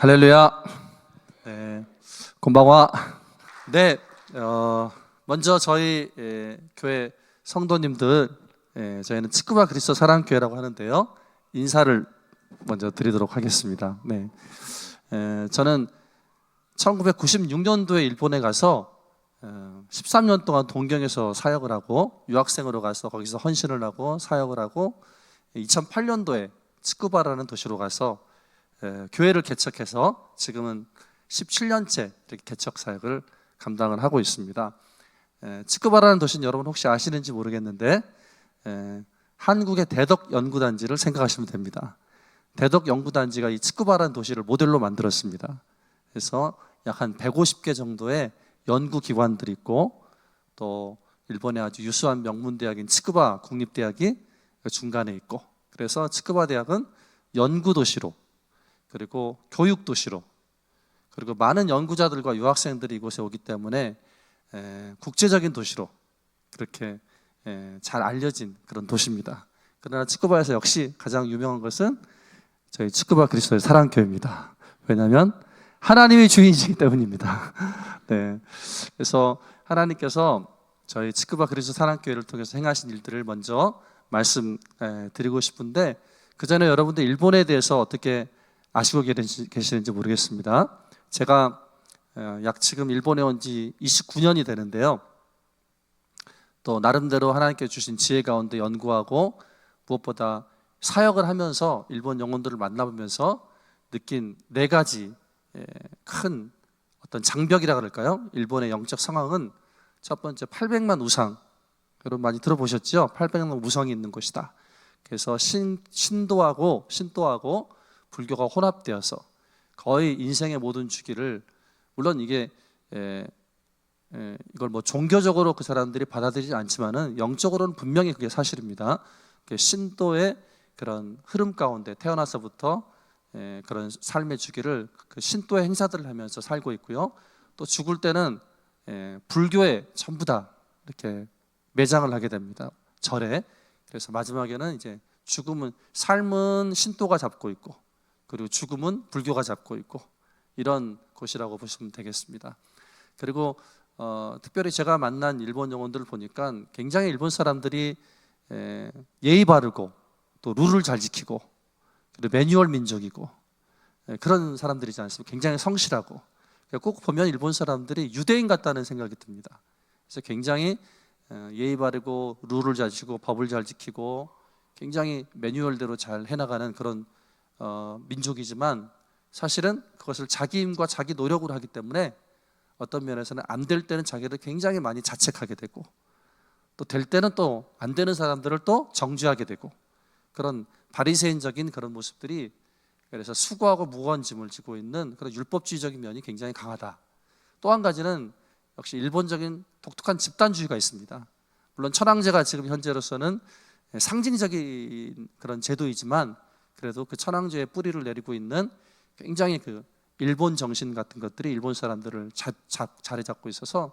할렐루야. 네, 곤방와. 네, 먼저 저희 교회 성도님들, 저희는 치쿠바 그리스도 사랑교회라고 하는데요. 인사를 먼저 드리도록 하겠습니다. 네, 저는 1996년도에 일본에 가서 13년 동안 동경에서 사역을 하고 유학생으로 가서 거기서 헌신을 하고 사역을 하고 2008년도에 치쿠바라는 도시로 가서 교회를 개척해서 지금은 17년째 이렇게 개척 사역을 감당을 하고 있습니다. 치쿠바라는 도시는 여러분 혹시 아시는지 모르겠는데 한국의 대덕 연구단지를 생각하시면 됩니다. 대덕 연구단지가 이 치쿠바라는 도시를 모델로 만들었습니다. 그래서 약 한 150개 정도의 연구기관들이 있고 또 일본의 아주 유수한 명문대학인 치쿠바 국립대학이 중간에 있고, 그래서 치쿠바 대학은 연구도시로 그리고 교육도시로 그리고 많은 연구자들과 유학생들이 이곳에 오기 때문에 국제적인 도시로 그렇게 잘 알려진 그런 도시입니다. 그러나 치쿠바에서 역시 가장 유명한 것은 저희 치쿠바 그리스도의 사랑교회입니다. 왜냐하면 하나님이 주인이시기 때문입니다. 네, 그래서 하나님께서 저희 치쿠바 그리스도 사랑교회를 통해서 행하신 일들을 먼저 말씀드리고 싶은데, 그 전에 여러분들 일본에 대해서 어떻게 아시고 계시는지 모르겠습니다. 제가 약 지금 일본에 온 지 29년이 되는데요. 또 나름대로 하나님께 주신 지혜 가운데 연구하고 무엇보다 사역을 하면서 일본 영혼들을 만나보면서 느낀 네 가지 큰 어떤 장벽이라 그럴까요? 일본의 영적 상황은 첫 번째 800만 우상, 여러분 많이 들어보셨죠? 800만 우상이 있는 곳이다. 그래서 신도하고 불교가 혼합되어서 거의 인생의 모든 주기를, 물론 이게 이걸 뭐 종교적으로 그 사람들이 받아들이지 않지만은 영적으로는 분명히 그게 사실입니다. 신도의 그런 흐름 가운데 태어나서부터 그런 삶의 주기를 그 신도의 행사들을 하면서 살고 있고요. 또 죽을 때는 불교에 전부 다 이렇게 매장을 하게 됩니다. 절에. 그래서 마지막에는 이제 삶은 신도가 잡고 있고 그리고 죽음은 불교가 잡고 있고, 이런 곳이라고 보시면 되겠습니다. 그리고 특별히 제가 만난 일본 영혼들을 보니까 굉장히 일본 사람들이 예의 바르고 또 룰을 잘 지키고 그리고 매뉴얼 민족이고 그런 사람들이지 않습니까? 굉장히 성실하고, 꼭 보면 일본 사람들이 유대인 같다는 생각이 듭니다. 그래서 굉장히 예의 바르고 룰을 잘 지키고 법을 잘 지키고 굉장히 매뉴얼대로 잘 해나가는 그런 민족이지만, 사실은 그것을 자기 힘과 자기 노력으로 하기 때문에 어떤 면에서는 안 될 때는 자기를 굉장히 많이 자책하게 되고, 또 될 때는 또 안 되는 사람들을 또 정죄하게 되고, 그런 바리새인적인 그런 모습들이, 그래서 수고하고 무거운 짐을 지고 있는 그런 율법주의적인 면이 굉장히 강하다. 또 한 가지는 역시 일본적인 독특한 집단주의가 있습니다. 물론 천황제가 지금 현재로서는 상징적인 그런 제도이지만 그래도 그 천황제의 뿌리를 내리고 있는 굉장히 그 일본 정신 같은 것들이 일본 사람들을 자리 잡고 있어서,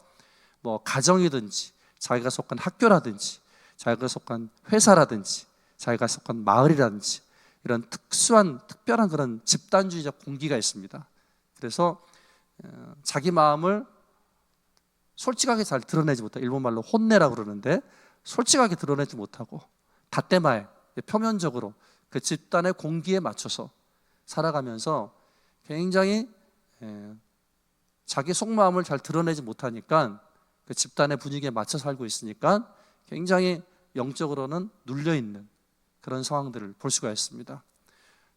뭐 가정이든지 자기가 속한 학교라든지 자기가 속한 회사라든지 자기가 속한 마을이라든지 이런 특별한 그런 집단주의적 공기가 있습니다. 그래서 자기 마음을 솔직하게 잘 드러내지 못하고, 일본말로 혼내라고 그러는데 솔직하게 드러내지 못하고 다떼마에 표면적으로 그 집단의 공기에 맞춰서 살아가면서 굉장히 자기 속마음을 잘 드러내지 못하니까 그 집단의 분위기에 맞춰 살고 있으니까 굉장히 영적으로는 눌려있는 그런 상황들을 볼 수가 있습니다.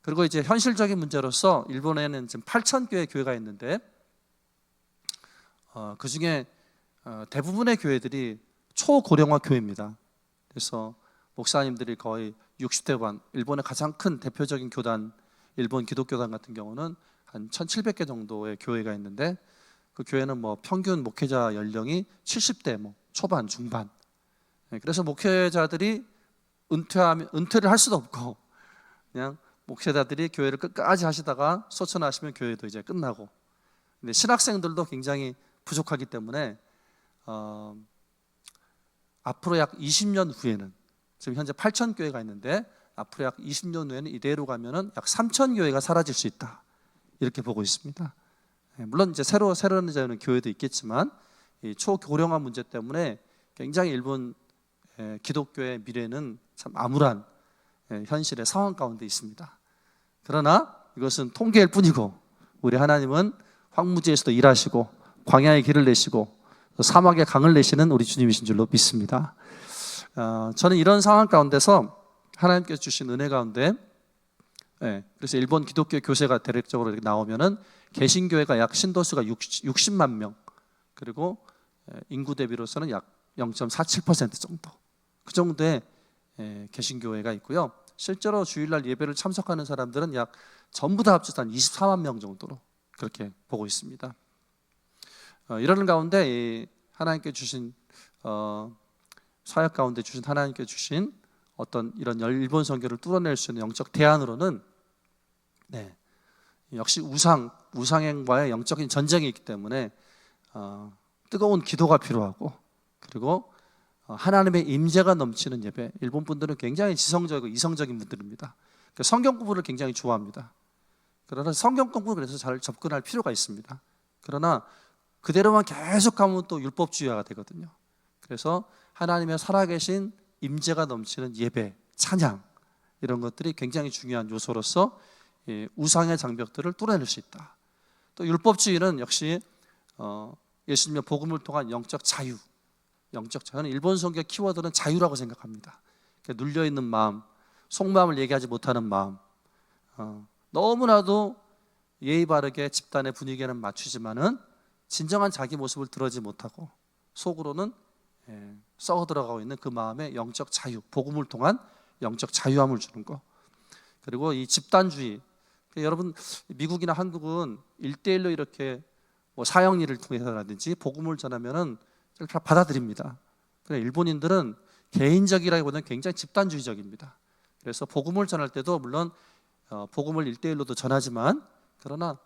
그리고 이제 현실적인 문제로서 일본에는 지금 8,000개의 교회가 있는데 그 중에 대부분의 교회들이 초고령화 교회입니다. 그래서 목사님들이 거의 60대 반, 일본의 가장 큰 대표적인 교단, 일본 기독교단 같은 경우는 한 1,700개 정도의 교회가 있는데, 그 교회는 뭐 평균 목회자 연령이 70대 뭐 초반, 중반. 그래서 목회자들이 은퇴를 할 수도 없고 그냥 목회자들이 교회를 끝까지 하시다가 소천하시면 교회도 이제 끝나고, 근데 신학생들도 굉장히 부족하기 때문에 앞으로 약 20년 후에는, 지금 현재 8,000교회가 있는데 앞으로 약 20년 후에는 이대로 가면은 약 3,000교회가 사라질 수 있다, 이렇게 보고 있습니다. 물론 이제 새로 세워지는 교회도 있겠지만 이 초고령화 문제 때문에 굉장히 일본 기독교의 미래는 참 암울한 현실의 상황 가운데 있습니다. 그러나 이것은 통계일 뿐이고 우리 하나님은 황무지에서도 일하시고 광야의 길을 내시고 사막의 강을 내시는 우리 주님이신 줄로 믿습니다. 저는 이런 상황 가운데서 하나님께서 주신 은혜 가운데 그래서 일본 기독교 교세가 대략적으로 이렇게 나오면은 개신교회가 약 신도수가 60만 명, 그리고 인구 대비로서는 약 0.47% 정도, 그 정도의 개신교회가 있고요. 실제로 주일날 예배를 참석하는 사람들은 약 전부 다 합쳐서 한 24만 명 정도로 그렇게 보고 있습니다. 이러는 가운데 하나님께 주신 사역 가운데 주신 하나님께 주신 어떤 이런 일본 선교를 뚫어낼 수 있는 영적 대안으로는 역시 우상행과의 영적인 전쟁이 있기 때문에 뜨거운 기도가 필요하고, 그리고 하나님의 임재가 넘치는 예배. 일본 분들은 굉장히 지성적이고 이성적인 분들입니다. 그러니까 성경 공부를 굉장히 좋아합니다. 그러나 성경 공부 그래서 잘 접근할 필요가 있습니다. 그러나 그대로만 계속하면 또 율법주의화가 되거든요. 그래서 하나님의 살아계신 임재가 넘치는 예배, 찬양, 이런 것들이 굉장히 중요한 요소로서 우상의 장벽들을 뚫어낼 수 있다. 또 율법주의는 역시 예수님의 복음을 통한 영적 자유, 저는 일본 성경 키워드는 자유라고 생각합니다. 그러니까 눌려있는 마음, 속마음을 얘기하지 못하는 마음, 너무나도 예의 바르게 집단의 분위기에는 맞추지만은 진정한 자기 모습을 드러내지 못하고 속으로는 썩어 들어가고 있는 그 마음의 영적 자유, 복음을 통한 영적 자유함을 주는 것. 그리고 이 집단주의, 여러분 미국이나 한국은 1대1로 이렇게 뭐 사형리를 통해서라든지 복음을 전하면은 다 받아들입니다. 그런데 일본인들은 개인적이라기보다는 굉장히 집단주의적입니다. 그래서 복음을 전할 때도 물론 복음을 1대1로도 전하지만, 그러나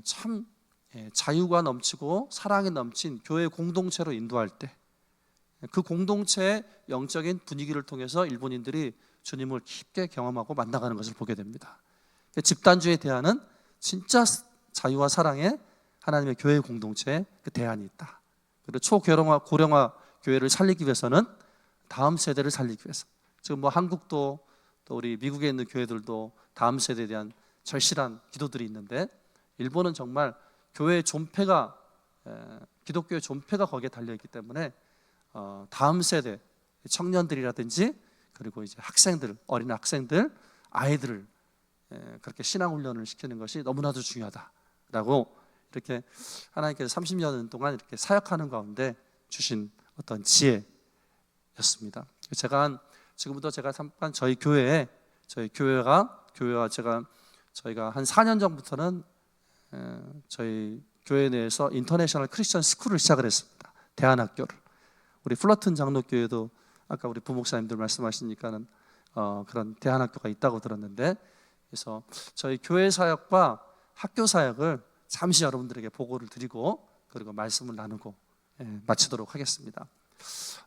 참 자유가 넘치고 사랑이 넘친 교회 공동체로 인도할 때 그 공동체의 영적인 분위기를 통해서 일본인들이 주님을 깊게 경험하고 만나가는 것을 보게 됩니다. 집단주의에 대한은 진짜 자유와 사랑의 하나님의 교회 공동체에 그 대안이 있다. 그리고 초고령화 고령화 교회를 살리기 위해서는 다음 세대를 살리기 위해서, 지금 뭐 한국도 또 우리 미국에 있는 교회들도 다음 세대에 대한 절실한 기도들이 있는데, 일본은 정말 교회의 존폐가 기독교의 존폐가 거기에 달려있기 때문에 다음 세대 청년들이라든지 그리고 이제 학생들, 어린 학생들, 아이들을 그렇게 신앙훈련을 시키는 것이 너무나도 중요하다라고 이렇게 하나님께서 30년 동안 이렇게 사역하는 가운데 주신 어떤 지혜였습니다. 지금부터 제가 잠깐 저희가 저희가 한 4년 전부터는 저희 교회 내에서 인터내셔널 크리스천 스쿨을 시작을 했습니다. 대안학교를. 우리 플러튼 장로교회도 아까 우리 부목사님들 말씀하시니까는 그런 대안학교가 있다고 들었는데, 그래서 저희 교회 사역과 학교 사역을 잠시 여러분들에게 보고를 드리고 그리고 말씀을 나누고 마치도록 하겠습니다.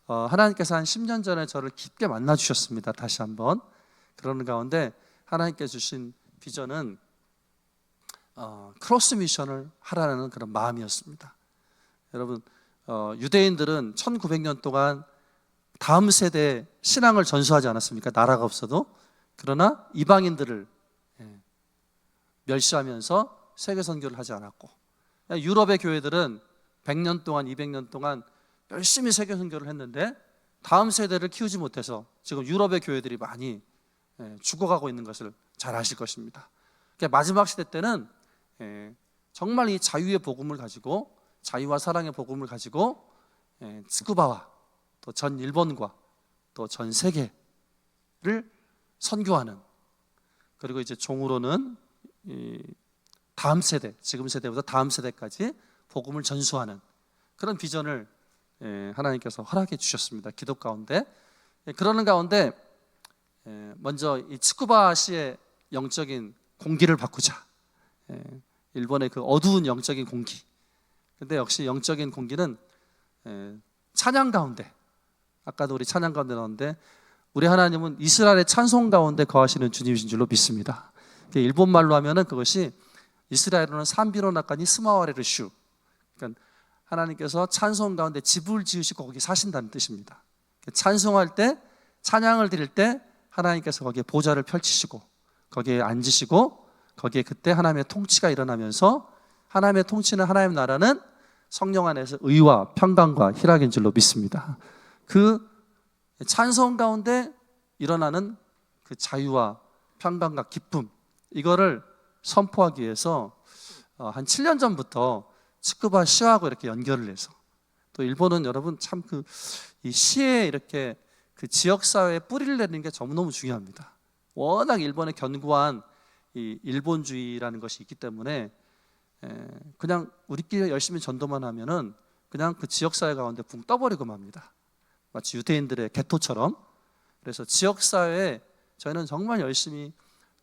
하나님께서 한 10년 전에 저를 깊게 만나 주셨습니다. 다시 한번. 그러는 가운데 하나님께 주신 비전은 크로스 미션을 하라는 그런 마음이었습니다. 여러분, 유대인들은 1900년 동안 다음 세대에 신앙을 전수하지 않았습니까? 나라가 없어도. 그러나 이방인들을 멸시하면서 세계 선교를 하지 않았고, 유럽의 교회들은 100년 동안 200년 동안 열심히 세계 선교를 했는데 다음 세대를 키우지 못해서 지금 유럽의 교회들이 많이 죽어가고 있는 것을 잘 아실 것입니다. 그러니까 마지막 시대 때는 정말 이 자유의 복음을 가지고, 자유와 사랑의 복음을 가지고 츠쿠바와 또 전 일본과 또 전 세계를 선교하는, 그리고 이제 종으로는 다음 세대, 지금 세대보다 다음 세대까지 복음을 전수하는 그런 비전을 하나님께서 허락해 주셨습니다. 기도 가운데. 그러는 가운데 먼저 이 츠쿠바시의 영적인 공기를 바꾸자. 일본의 그 어두운 영적인 공기. 근데 역시 영적인 공기는 찬양 가운데, 아까도 우리 찬양 가운데 나왔는데 우리 하나님은 이스라엘의 찬송 가운데 거하시는 주님이신 줄로 믿습니다. 일본 말로 하면은 그것이 이스라엘어는 산비로나까니 스마와레르슈. 그러니까 하나님께서 찬송 가운데 집을 지으시고 거기 사신다는 뜻입니다. 찬송할 때, 찬양을 드릴 때 하나님께서 거기에 보좌를 펼치시고 거기에 앉으시고 거기에 그때 하나님의 통치가 일어나면서 하나님의 통치는, 하나님의 나라는 성령 안에서 의와 평강과 희락인 줄로 믿습니다. 그 찬송 가운데 일어나는 그 자유와 평강과 기쁨, 이거를 선포하기 위해서 한 7년 전부터 치쿠바 시하고 이렇게 연결을 해서, 또 일본은 여러분 참 이 시에 이렇게 그 지역 사회에 뿌리를 내리는 게 너무 중요합니다. 워낙 일본의 견고한 이 일본주의라는 것이 있기 때문에 그냥 우리끼리 열심히 전도만 하면은 그냥 그 지역 사회 가운데 붕 떠버리고 맙니다. 마치 유대인들의 게토처럼. 그래서 지역 사회에 저희는 정말 열심히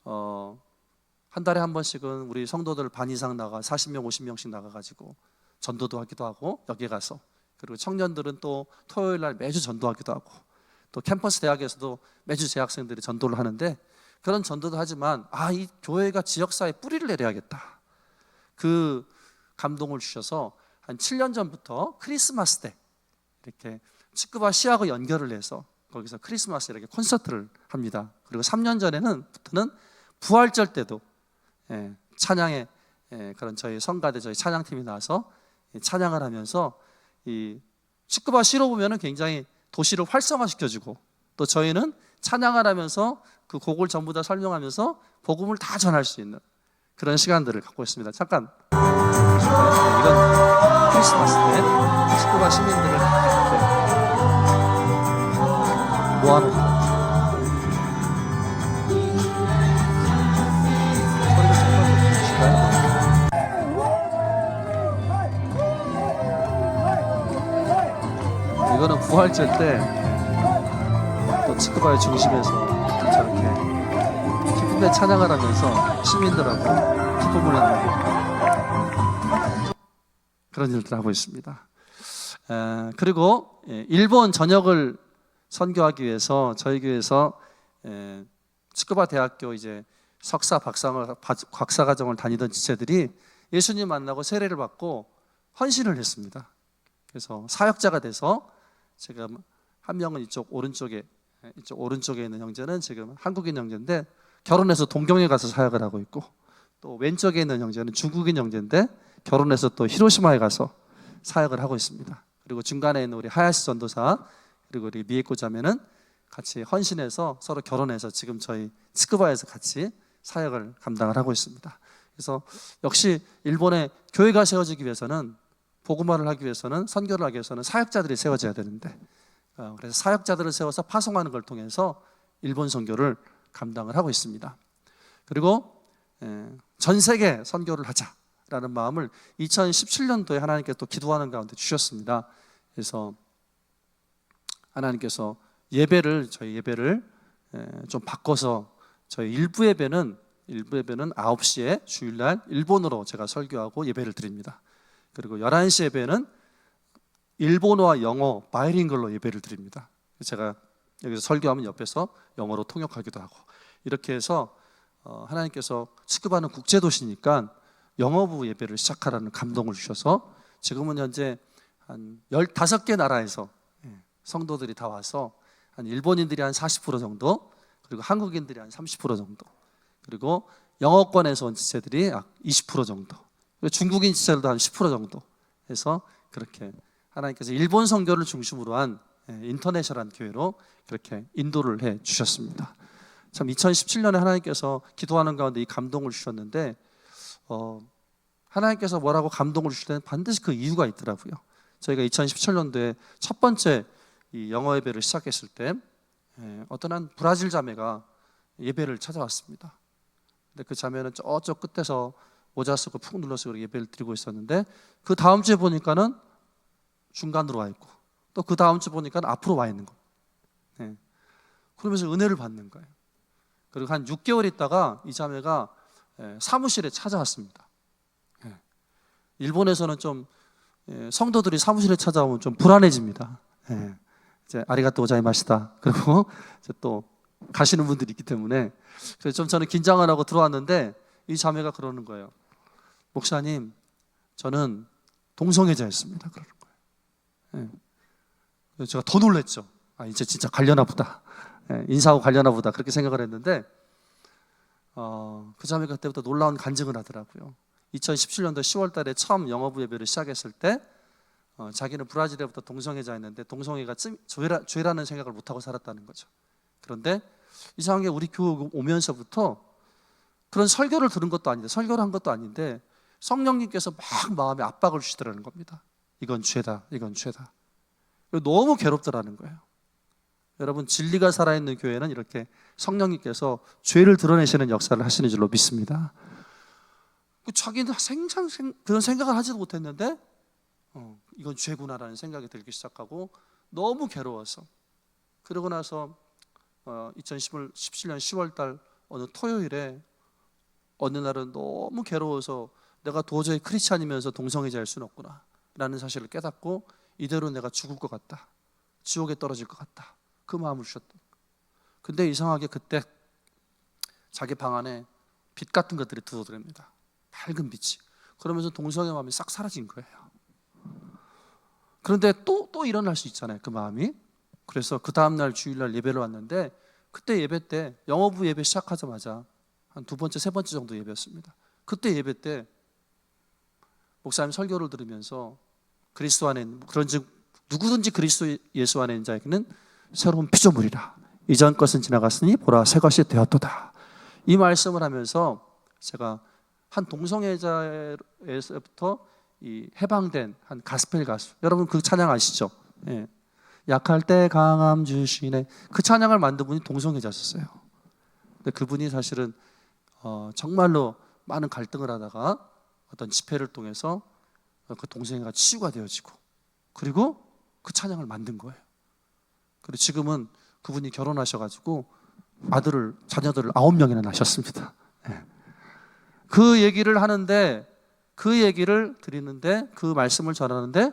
한 달에 한 번씩은 우리 성도들 반 이상 나가 40명 50명씩 나가가지고 전도도 하기도 하고, 여기 가서, 그리고 청년들은 또 토요일 날 매주 전도하기도 하고, 또 캠퍼스 대학에서도 매주 재학생들이 전도를 하는데, 그런 전도도 하지만 이 교회가 지역사회에 뿌리를 내려야겠다, 그 감동을 주셔서 한 7년 전부터 크리스마스 때 이렇게 치쿠바 시하고 연결을 해서 거기서 크리스마스 이렇게 콘서트를 합니다. 그리고 3년 전에는 부활절 때도 찬양에 그런 저희 성가대 저희 찬양팀이 나와서 찬양을 하면서, 이 치쿠바 시로 보면은 굉장히 도시를 활성화시켜주고, 또 저희는 찬양을 하면서 그 곡을 전부 다 설명하면서 복음을 다 전할 수 있는 그런 시간들을 갖고 있습니다. 잠깐, 이건 크리스마스 때 치쿠바 시민들을 이렇게 모아놓은 소리가 잠깐 들으실까요? 이거는 부활절 때 또 치쿠바의 중심에서 저렇게 기쁨의 찬양을 하면서 시민들하고 기쁨을 나누고 그런 일들을 하고 있습니다. 그리고 일본 전역을 선교하기 위해서 저희 교회에서 치쿠바 대학교 이제 석사 박사 과정을 다니던 지체들이 예수님 만나고 세례를 받고 헌신을 했습니다. 그래서 사역자가 돼서 지금 한 명은 이쪽 오른쪽에 있는 형제는 지금 한국인 형제인데 결혼해서 동경에 가서 사역을 하고 있고, 또 왼쪽에 있는 형제는 중국인 형제인데 결혼해서 또 히로시마에 가서 사역을 하고 있습니다. 그리고 중간에 있는 우리 하야시 전도사, 그리고 우리 미에코 자매는 같이 헌신해서 서로 결혼해서 지금 저희 치쿠바에서 같이 사역을 감당을 하고 있습니다. 그래서 역시 일본의 교회가 세워지기 위해서는, 복음화를 하기 위해서는, 선교를 하기 위해서는 사역자들이 세워져야 되는데, 그래서 사역자들을 세워서 파송하는 걸 통해서 일본 선교를 감당을 하고 있습니다. 그리고 전 세계 선교를 하자라는 마음을 2017년도에 하나님께서 또 기도하는 가운데 주셨습니다. 그래서 하나님께서 저희 예배를 좀 바꿔서 저희 일부 예배는 9시에 주일날 일본어로 제가 설교하고 예배를 드립니다. 그리고 11시 예배는 일본어와 영어 바이링걸로 예배를 드립니다. 제가 여기서 설교하면 옆에서 영어로 통역하기도 하고, 이렇게 해서 하나님께서 치쿠바는 국제도시니까 영어부 예배를 시작하라는 감동을 주셔서 지금은 현재 한 15개 나라에서 성도들이 다 와서 한 일본인들이 한 40% 정도, 그리고 한국인들이 한 30% 정도, 그리고 영어권에서 온 지체들이 20% 정도, 그리고 중국인 지체들도 한 10% 정도 해서 그렇게 하나님께서 일본 선교를 중심으로 한 인터내셔널한 교회로 그렇게 인도를 해 주셨습니다. 참 2017년에 하나님께서 기도하는 가운데 이 감동을 주셨는데, 하나님께서 뭐라고 감동을 주실 때는 반드시 그 이유가 있더라고요. 저희가 2017년도에 첫 번째 이 영어 예배를 시작했을 때 어떤 한 브라질 자매가 예배를 찾아왔습니다. 근데 그 자매는 저쪽 끝에서 모자 쓰고 푹 눌러서 예배를 드리고 있었는데, 그 다음 주에 보니까는 중간으로 와 있고, 또 그 다음 주 보니까 앞으로 와 있는 거예요. 그러면서 은혜를 받는 거예요. 그리고 한 6개월 있다가 이 자매가 사무실에 찾아왔습니다. 일본에서는 좀 성도들이 사무실에 찾아오면 좀 불안해집니다. 이제 아리가또 고자이마시다. 그리고 이제 또 가시는 분들이 있기 때문에 그래서 좀 저는 긴장을 하고 들어왔는데 이 자매가 그러는 거예요. 목사님, 저는 동성애자였습니다. 그러는 거예요. 예. 그래서 제가 더 놀랬죠. 아, 이제 진짜 갈려나 보다. 예, 인사하고 갈려나 보다. 그렇게 생각을 했는데 그 자매가 그때부터 놀라운 간증을 하더라고요. 2017년도 10월 달에 처음 영어부 예배를 시작했을 때 자기는 브라질에부터 동성애자였는데 동성애가 죄라는 생각을 못하고 살았다는 거죠. 그런데 이상하게 우리 교회 오면서부터 그런 설교를 들은 것도 아닌데, 설교를 한 것도 아닌데 성령님께서 막 마음에 압박을 주시더라는 겁니다. 이건 죄다, 이건 죄다. 너무 괴롭더라는 거예요. 여러분, 진리가 살아있는 교회는 이렇게 성령님께서 죄를 드러내시는 역사를 하시는 줄로 믿습니다. 자기는 그런 생각을 하지도 못했는데 이건 죄구나라는 생각이 들기 시작하고 너무 괴로워서, 그러고 나서 2017년 10월 달 어느 토요일에 어느 날은 너무 괴로워서 내가 도저히 크리스찬이면서 동성애자일 수는 없구나 라는 사실을 깨닫고 이대로 내가 죽을 것 같다, 지옥에 떨어질 것 같다, 그 마음을 주셨다. 근데 이상하게 그때 자기 방 안에 빛 같은 것들이 들어옵니다. 밝은 빛이. 그러면서 동성애 마음이 싹 사라진 거예요. 그런데 또 일어날 수 있잖아요, 그 마음이. 그래서 그 다음날 주일날 예배를 왔는데, 그때 예배 때 영어부 예배 시작하자마자 한 두 번째, 세 번째 정도 예배였습니다. 그때 예배 때 목사님 설교를 들으면서 그리스도 안에 그런즉 누구든지 그리스도 예수 안에 있는 자에게는 새로운 피조물이라, 이전 것은 지나갔으니 보라 새 것이 되었도다, 이 말씀을 하면서 제가 한 동성애자에서부터 이 해방된 한 가스펠 가수, 여러분 그 찬양 아시죠? 예. 약할 때 강함 주시네, 그 찬양을 만든 분이 동성애자였어요. 근데 그분이 사실은 정말로 많은 갈등을 하다가 어떤 집회를 통해서 그 동성애가 치유가 되어지고, 그리고 그 찬양을 만든 거예요. 그리고 지금은 그분이 결혼하셔가지고 자녀들을 9명이나 낳으셨습니다. 네. 그 얘기를 하는데, 그 얘기를 드리는데, 그 말씀을 전하는데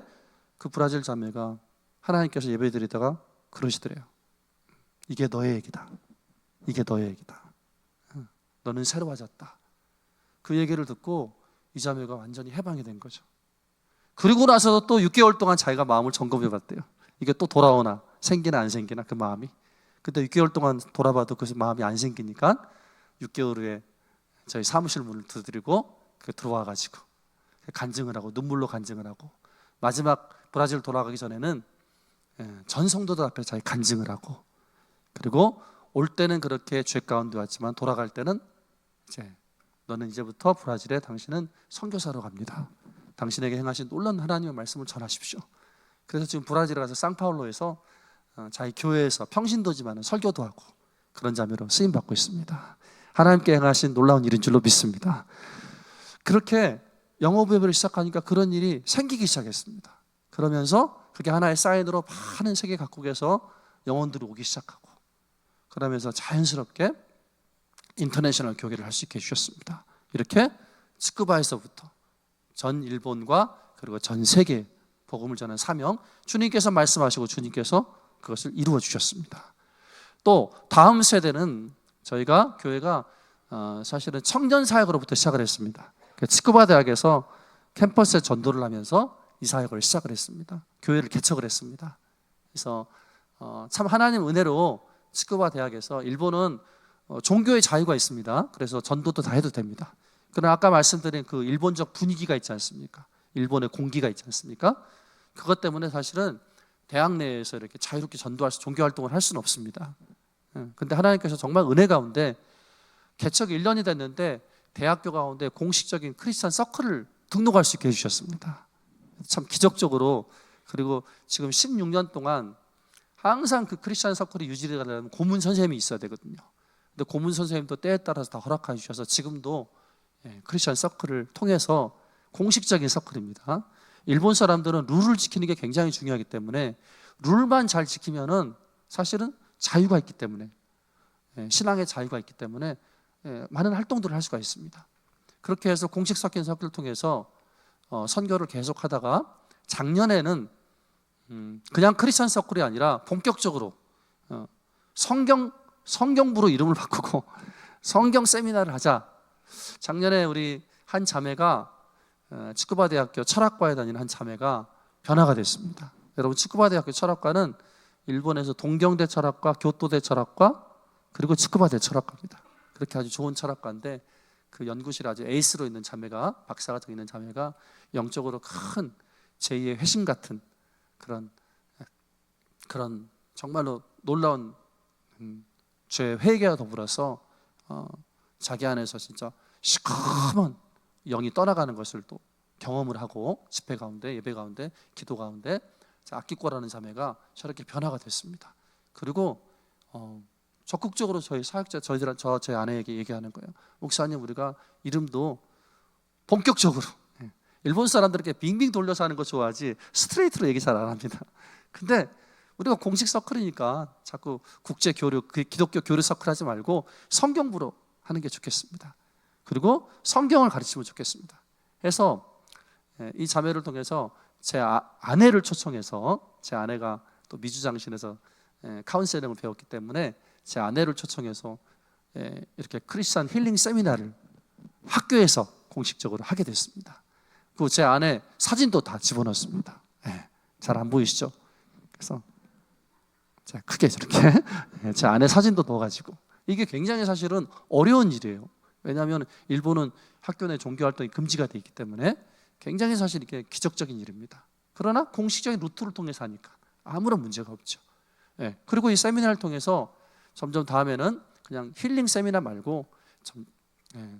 그 브라질 자매가 하나님께서 예배 드리다가 그러시더래요. 이게 너의 얘기다. 이게 너의 얘기다. 너는 새로워졌다. 그 얘기를 듣고 이 자매가 완전히 해방이 된 거죠. 그리고 나서 또 6개월 동안 자기가 마음을 점검해 봤대요. 이게 또 돌아오나, 생기나 안 생기나, 그 마음이. 그때 6개월 동안 돌아봐도 그 마음이 안 생기니까 6개월 후에 저희 사무실 문을 두드리고 들어와가지고 간증을 하고, 눈물로 간증을 하고, 마지막 브라질 돌아가기 전에는 전 성도들 앞에 자기 간증을 하고, 그리고 올 때는 그렇게 죄 가운데 왔지만 돌아갈 때는 너는 이제부터 브라질에 당신은 선교사로 갑니다. 당신에게 행하신 놀라운 하나님의 말씀을 전하십시오. 그래서 지금 브라질에 가서 상파울로에서 자기 교회에서 평신도지만 설교도 하고 그런 자매로 쓰임받고 있습니다. 하나님께 행하신 놀라운 일인 줄로 믿습니다. 그렇게 영어부 예배를 시작하니까 그런 일이 생기기 시작했습니다. 그러면서 그게 하나의 사인으로 많은 세계 각국에서 영혼들이 오기 시작하고, 그러면서 자연스럽게 인터내셔널 교회를 할 수 있게 해주셨습니다. 이렇게 츠쿠바에서부터 전 일본과 그리고 전 세계 복음을 전하는 사명, 주님께서 말씀하시고 주님께서 그것을 이루어 주셨습니다. 또 다음 세대는 저희가 교회가 사실은 청년 사역으로부터 시작을 했습니다. 츠쿠바 대학에서 캠퍼스에 전도를 하면서 이 사역을 시작을 했습니다. 교회를 개척을 했습니다. 그래서 참 하나님 은혜로 츠쿠바 대학에서, 일본은 종교의 자유가 있습니다. 그래서 전도도 다 해도 됩니다. 그러나 아까 말씀드린 그 일본적 분위기가 있지 않습니까? 일본의 공기가 있지 않습니까? 그것 때문에 사실은 대학 내에서 이렇게 자유롭게 전도할 수, 종교 활동을 할 수는 없습니다. 근데 하나님께서 정말 은혜 가운데 개척 1년이 됐는데 대학교 가운데 공식적인 크리스찬 서클을 등록할 수 있게 해주셨습니다. 참 기적적으로. 그리고 지금 16년 동안 항상 그 크리스찬 서클이 유지되려면 고문 선생님이 있어야 되거든요. 근데 고문 선생님도 때에 따라서 다 허락해 주셔서 지금도 크리스찬 서클을 통해서, 공식적인 서클입니다. 일본 사람들은 룰을 지키는 게 굉장히 중요하기 때문에 룰만 잘 지키면은 사실은 자유가 있기 때문에, 신앙의 자유가 있기 때문에 많은 활동들을 할 수가 있습니다. 그렇게 해서 공식 섞인 서클을 통해서 선교를 계속하다가 작년에는 그냥 크리스찬 서클이 아니라 본격적으로 성경부로 이름을 바꾸고 성경 세미나를 하자. 작년에 우리 한 자매가 츠쿠바 대학교 철학과에 다니는 한 자매가 변화가 됐습니다. 여러분, 츠쿠바 대학교 철학과는 일본에서 동경대 철학과, 교토대 철학과, 그리고 츠쿠바대 철학과입니다. 그렇게 아주 좋은 철학과인데 그 연구실에 아주 에이스로 있는 자매가, 박사가 더 있는 자매가 영적으로 큰 제2의 회심 같은 그런 정말로 놀라운 죄 회개와 더불어서 자기 안에서 진짜 시커먼 영이 떠나가는 것을 또 경험을 하고, 집회 가운데, 예배 가운데, 기도 가운데 아키코라는 자매가 저렇게 변화가 됐습니다. 그리고 적극적으로 저희 사역자, 제 아내에게 얘기하는 거예요. 목사님, 우리가 이름도 본격적으로, 일본 사람들에게 빙빙 돌려서 하는 거 좋아하지 스트레이트로 얘기 잘 안 합니다. 근데 우리가 공식 서클이니까 자꾸 국제 교류, 기독교 교류 서클 하지 말고 성경부로 하는 게 좋겠습니다. 그리고 성경을 가르치면 좋겠습니다. 해서 이 자매를 통해서 제 아내를 초청해서, 제 아내가 또 미주장신에서 카운셀링을 배웠기 때문에 제 아내를 초청해서 이렇게 크리스찬 힐링 세미나를 학교에서 공식적으로 하게 됐습니다. 그리고 제 아내 사진도 다 집어넣습니다. 잘 안 보이시죠? 그래서 자, 크게 저렇게 제 아내 사진도 넣어가지고, 이게 굉장히 사실은 어려운 일이에요. 왜냐하면 일본은 학교 내 종교활동이 금지가 되어 있기 때문에 굉장히 사실 이게 기적적인 일입니다. 그러나 공식적인 루트를 통해서 하니까 아무런 문제가 없죠. 그리고 이 세미나를 통해서 점점 다음에는 그냥 힐링 세미나 말고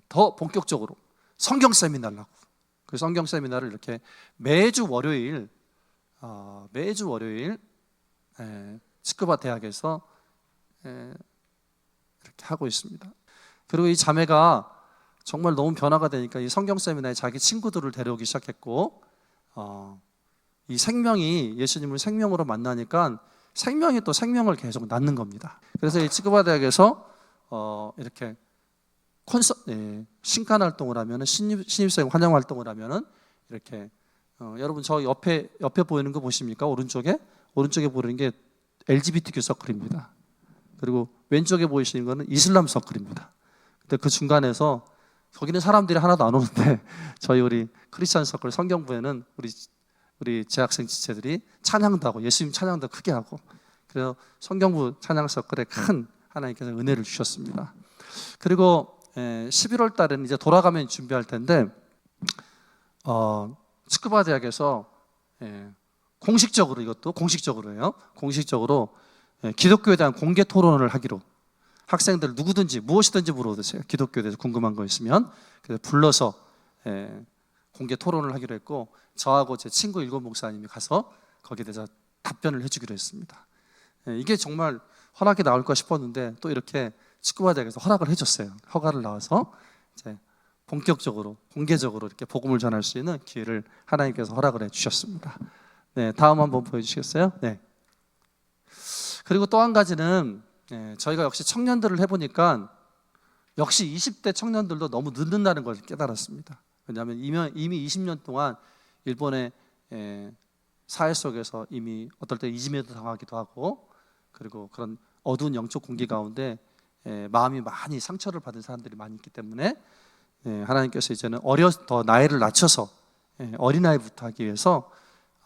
더 본격적으로 성경 세미나를 하고, 그 성경 세미나를 이렇게 매주 월요일 츠쿠바 대학에서 이렇게 하고 있습니다. 그리고 이 자매가 정말 너무 변화가 되니까 이 성경 세미나에 자기 친구들을 데려오기 시작했고, 이 생명이 예수님을 생명으로 만나니까 생명이 또 생명을 계속 낳는 겁니다. 그래서 이 츠쿠바 대학에서 이렇게 신간 활동을 하면은, 신입생 환영 활동을 하면은 이렇게 여러분 저 옆에 보이는 거 보십니까? 오른쪽에 보이는 게 LGBTQ 서클입니다. 그리고 왼쪽에 보이시는 거는 이슬람 서클입니다. 근데 그 중간에서 거기는 사람들이 하나도 안 오는데 저희 우리 크리스찬 서클 성경부에는 우리 재학생 지체들이 찬양도 하고 예수님 찬양도 크게 하고, 그래서 성경부 찬양 서클에 큰 하나님께서 은혜를 주셨습니다. 그리고 11월 달에는 이제 돌아가면 준비할 텐데 츠쿠바 대학에서 공식적으로, 이것도 공식적으로예요. 공식적으로 기독교에 대한 공개 토론을 하기로, 학생들 누구든지 무엇이든지 물어보세요. 기독교에 대해서 궁금한 거 있으면 그래서 불러서 공개 토론을 하기로 했고, 저하고 제 친구 일곱 목사님이 가서 거기에 대해서 답변을 해주기로 했습니다. 이게 정말 허락이 나올까 싶었는데 또 이렇게 츠쿠바 대학에서 허락을 해줬어요. 허가를 나와서 이제 본격적으로 공개적으로 이렇게 복음을 전할 수 있는 기회를 하나님께서 허락을 해주셨습니다. 네, 다음 한번 보여주시겠어요? 네. 그리고 또 한 가지는 저희가 역시 청년들을 해보니까 역시 20대 청년들도 너무 늦는다는 걸 깨달았습니다. 왜냐하면 이미 20년 동안 일본의 사회 속에서 이미 어떨 때 이지매도 당하기도 하고, 그리고 그런 어두운 영적 공기 가운데 마음이 많이 상처를 받은 사람들이 많이 있기 때문에 하나님께서 이제는 더 나이를 낮춰서 어린아이부터 하기 위해서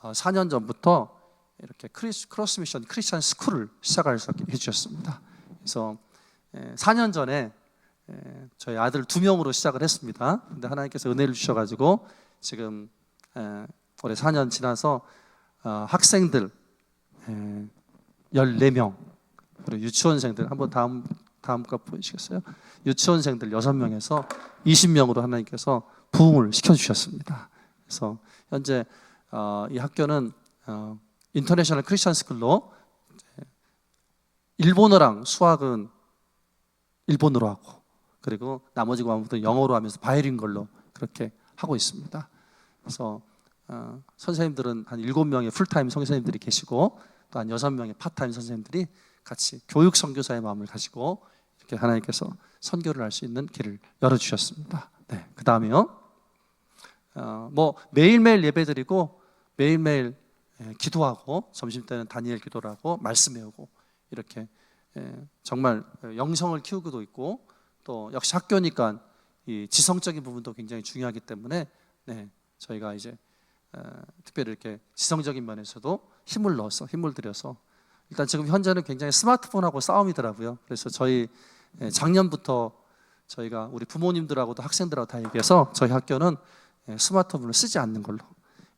4년 전부터 이렇게 크로스 미션 크리스찬 스쿨을 시작할 수 있게 해주셨습니다. 그래서 4년 전에 저희 아들 2명으로 시작을 했습니다. 근데 하나님께서 은혜를 주셔가지고 지금 올해 4년 지나서 학생들 14명, 그리고 유치원생들, 한번 다음 거 보여주시겠어요? 유치원생들 6명에서 20명으로 하나님께서 부흥을 시켜주셨습니다. 그래서 현재 이 학교는 인터내셔널 크리스천 스쿨로 일본어랑 수학은 일본어로 하고, 그리고 나머지 과목도 영어로 하면서 바이링걸로 그렇게 하고 있습니다. 그래서 선생님들은 한 7명의 풀타임 선생님들이 계시고 또 한 6명의 파타임 선생님들이 같이 교육 선교사의 마음을 가지고 이렇게 하나님께서 선교를 할 수 있는 길을 열어주셨습니다. 네, 그 다음에요. 매일매일 예배드리고 매일매일 기도하고, 점심때는 다니엘 기도를 하고 말씀 외우고, 이렇게 정말 영성을 키우고도 있고, 또 역시 학교니까 이 지성적인 부분도 굉장히 중요하기 때문에 저희가 이제 특별히 이렇게 지성적인 면에서도 힘을 들여서 일단 지금 현재는 굉장히 스마트폰하고 싸움이더라고요. 그래서 저희 작년부터 저희가 우리 부모님들하고도 학생들하고 다 얘기해서 저희 학교는 스마트폰을 쓰지 않는 걸로,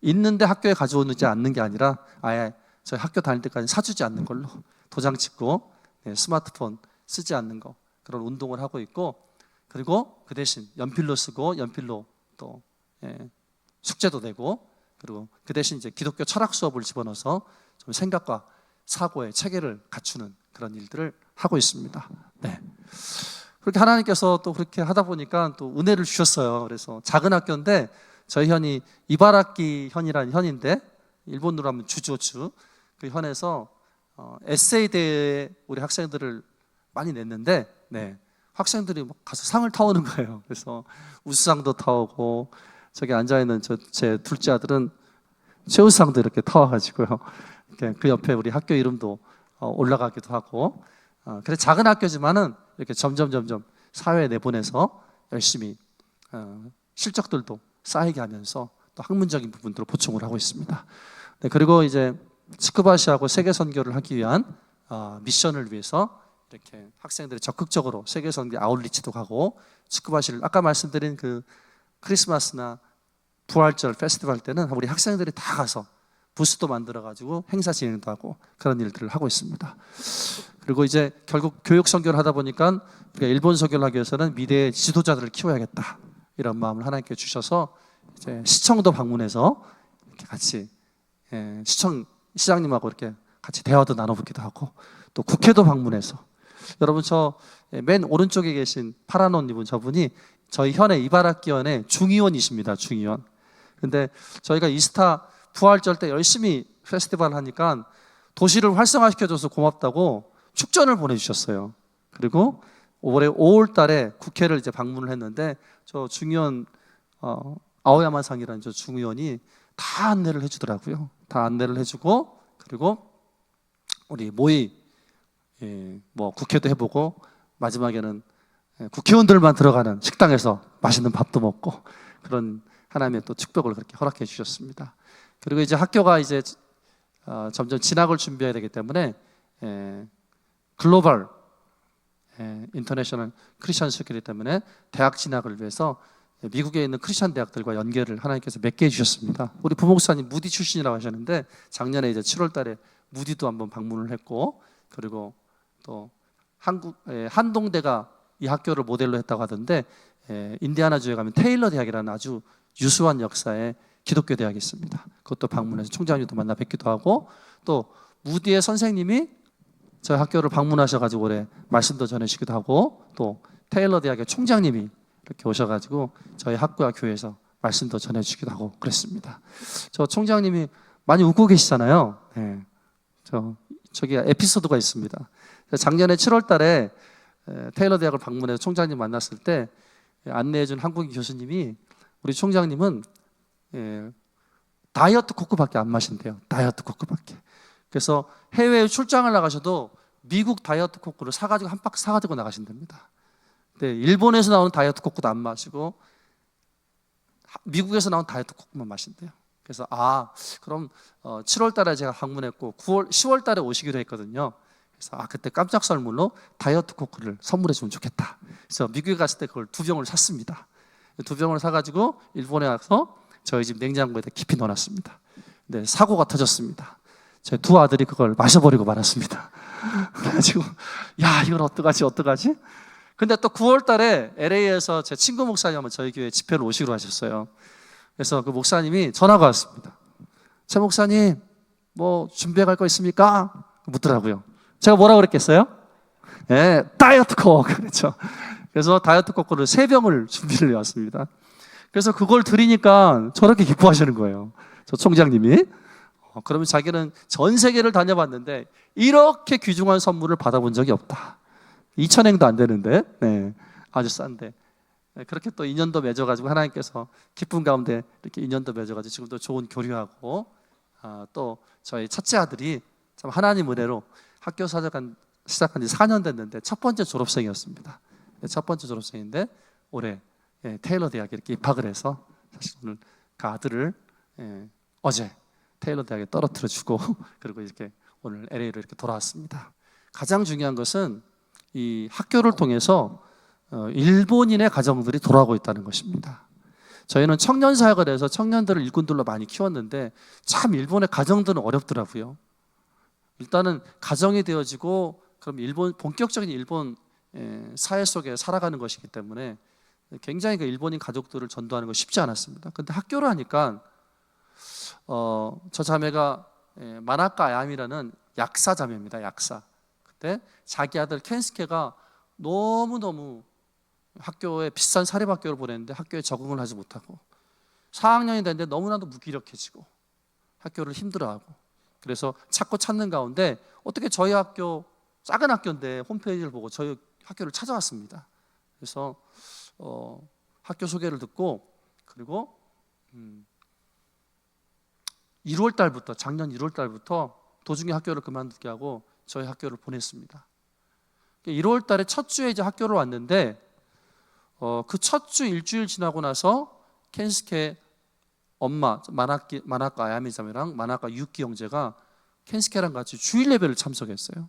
있는데 학교에 가져오지 않는 게 아니라 아예 저희 학교 다닐 때까지 사주지 않는 걸로 도장 찍고 스마트폰 쓰지 않는 거, 그런 운동을 하고 있고, 그리고 그 대신 연필로 쓰고 연필로 또 숙제도 내고, 그리고 그 대신 이제 기독교 철학 수업을 집어넣어서 좀 생각과 사고의 체계를 갖추는 그런 일들을 하고 있습니다. 네. 그렇게 하나님께서 또 그렇게 하다 보니까 또 은혜를 주셨어요. 그래서 작은 학교인데 저희 현이 이바라키 현이라는 현인데, 일본으로 하면 주조추, 그 현에서 에세이 대회에 우리 학생들을 많이 냈는데, 학생들이 가서 상을 타오는 거예요. 그래서 우수상도 타오고, 저기 앉아있는 제 둘째 아들은 최우수상도 이렇게 타와가지고요, 그 옆에 우리 학교 이름도 올라가기도 하고, 그래 작은 학교지만은 이렇게 점점 사회에 내보내서 열심히 실적들도 쌓이게 하면서 또 학문적인 부분들을 보충을 하고 있습니다. 네, 그리고 이제 스쿠바시하고 세계 선교를 하기 위한 미션을 위해서 이렇게 학생들이 적극적으로 세계 선교 아웃리치도 가고, 스쿠바시를 아까 말씀드린 그 크리스마스나 부활절 페스티벌 때는 우리 학생들이 다 가서 부스도 만들어가지고 행사 진행도 하고 그런 일들을 하고 있습니다. 그리고 이제 결국 교육 선교를 하다 보니까 우리가 일본 선교를 하기 위해서는 미래의 지도자들을 키워야겠다, 이런 마음을 하나님께 주셔서 이제 시청도 방문해서 이렇게 같이 시장님하고 이렇게 같이 대화도 나눠보기도 하고, 또 국회도 방문해서, 여러분 저 맨 오른쪽에 계신 파란 옷 입은 저분이 저희 현의 이바라키 현의 중의원이십니다. 중의원. 근데 저희가 이스타 부활절 때 열심히 페스티벌 하니까 도시를 활성화시켜줘서 고맙다고 축전을 보내주셨어요. 그리고 올해 5월 달에 국회를 이제 방문을 했는데, 저 중의원 아오야마상이라는 저 중의원이 다 안내를 해주더라고요. 다 안내를 해주고, 그리고 우리 모의 뭐 국회도 해보고, 마지막에는 국회의원들만 들어가는 식당에서 맛있는 밥도 먹고, 그런 하나님의 또 축복을 그렇게 허락해 주셨습니다. 그리고 이제 학교가 이제 점점 진학을 준비해야 되기 때문에 글로벌 인터내셔널 크리스천 스쿨이기 때문에 대학 진학을 위해서 미국에 있는 크리스천 대학들과 연계를 하나님께서 맺게 해주셨습니다. 우리 부목사님 무디 출신이라고 하셨는데, 작년에 이제 7월 달에 무디도 한번 방문을 했고, 그리고 또 한동대가 이 학교를 모델로 했다고 하던데, 인디아나주에 가면 테일러 대학이라는 아주 유수한 역사의 기독교 대학이 있습니다. 그것도 방문해서 총장님도 만나 뵙기도 하고, 또 무디의 선생님이 저희 학교를 방문하셔가지고 올해 말씀도 전해주기도 하고, 또 테일러 대학의 총장님이 이렇게 오셔가지고 저희 학교와 교회에서 말씀도 전해주기도 하고 그랬습니다. 저 총장님이 많이 웃고 계시잖아요. 저기 에피소드가 있습니다. 작년에 7월 달에 테일러 대학을 방문해서 총장님 만났을 때 안내해준 한국인 교수님이, 우리 총장님은 다이어트 코크밖에 안 마신대요. 다이어트 코크밖에. 그래서 해외에 출장을 나가셔도 미국 다이어트 코크를 사가지고 한 박스 사가지고 나가신답니다. 근데 일본에서 나오는 다이어트 코크도 안 마시고 미국에서 나온 다이어트 코크만 마신대요. 그래서 그럼 7월 달에 제가 방문했고 10월 달에 오시기로 했거든요. 그래서 그때 깜짝 선물로 다이어트 코크를 선물해 주면 좋겠다. 그래서 미국에 갔을 때 그걸 2병을 샀습니다. 2병을 사가지고 일본에 와서 저희 집 냉장고에다 깊이 넣어놨습니다. 근데 사고가 터졌습니다. 제 두 아들이 그걸 마셔버리고 말았습니다. 그래가지고 이걸 어떡하지? 근데 또 9월 달에 LA에서 제 친구 목사님 한번 저희 교회 집회를 오시기로 하셨어요. 그래서 그 목사님이 전화가 왔습니다. 최 목사님 뭐 준비해 갈 거 있습니까? 묻더라고요. 제가 뭐라 그랬겠어요? 다이어트 코크 그랬죠. 그래서 다이어트 코크를 3병을 준비를 해왔습니다. 그래서 그걸 드리니까 저렇게 기뻐하시는 거예요. 저 총장님이. 그러면 자기는 전 세계를 다녀봤는데 이렇게 귀중한 선물을 받아본 적이 없다. 2,000엔도 안 되는데, 아주 싼데. 그렇게 또 인연도 맺어가지고 하나님께서 기쁜 가운데 이렇게 인연도 맺어가지고 지금도 좋은 교류하고, 또 저희 첫째 아들이 참 하나님 은혜로 학교 시작한 지 4년 됐는데 첫 번째 졸업생이었습니다. 첫 번째 졸업생인데 올해 테일러 대학에 이렇게 입학을 해서 사실 오늘 그 아들을 어제 테일러 대학에 떨어뜨려주고 그리고 이렇게 오늘 LA로 이렇게 돌아왔습니다. 가장 중요한 것은 이 학교를 통해서 일본인의 가정들이 돌아오고 있다는 것입니다. 저희는 청년 사역을 해서 청년들을 일꾼들로 많이 키웠는데 참 일본의 가정들은 어렵더라고요. 일단은 가정이 되어지고 그럼 본격적인 일본 사회 속에 살아가는 것이기 때문에 굉장히 그 일본인 가족들을 전도하는 거 쉽지 않았습니다. 근데 학교를 하니까 저 자매가 마나카 아야미라는 약사 자매입니다. 약사. 그때 자기 아들 켄스케가 너무너무 학교에 비싼 사립학교를 보냈는데 학교에 적응을 하지 못하고 4학년이 됐는데 너무나도 무기력해지고 학교를 힘들어하고 그래서 찾고 찾는 가운데 어떻게 저희 학교 작은 학교인데 홈페이지를 보고 저희 학교를 찾아왔습니다. 그래서 학교 소개를 듣고 그리고 1월 달부터 작년 1월 달부터 도중에 학교를 그만두게 하고 저희 학교를 보냈습니다. 1월 달에 첫 주에 이제 학교를 왔는데 그 첫 주 일주일 지나고 나서 켄스케 엄마 마나카 아야미자매랑 마나카 유키 형제가 켄스케랑 같이 주일 예배를 참석했어요.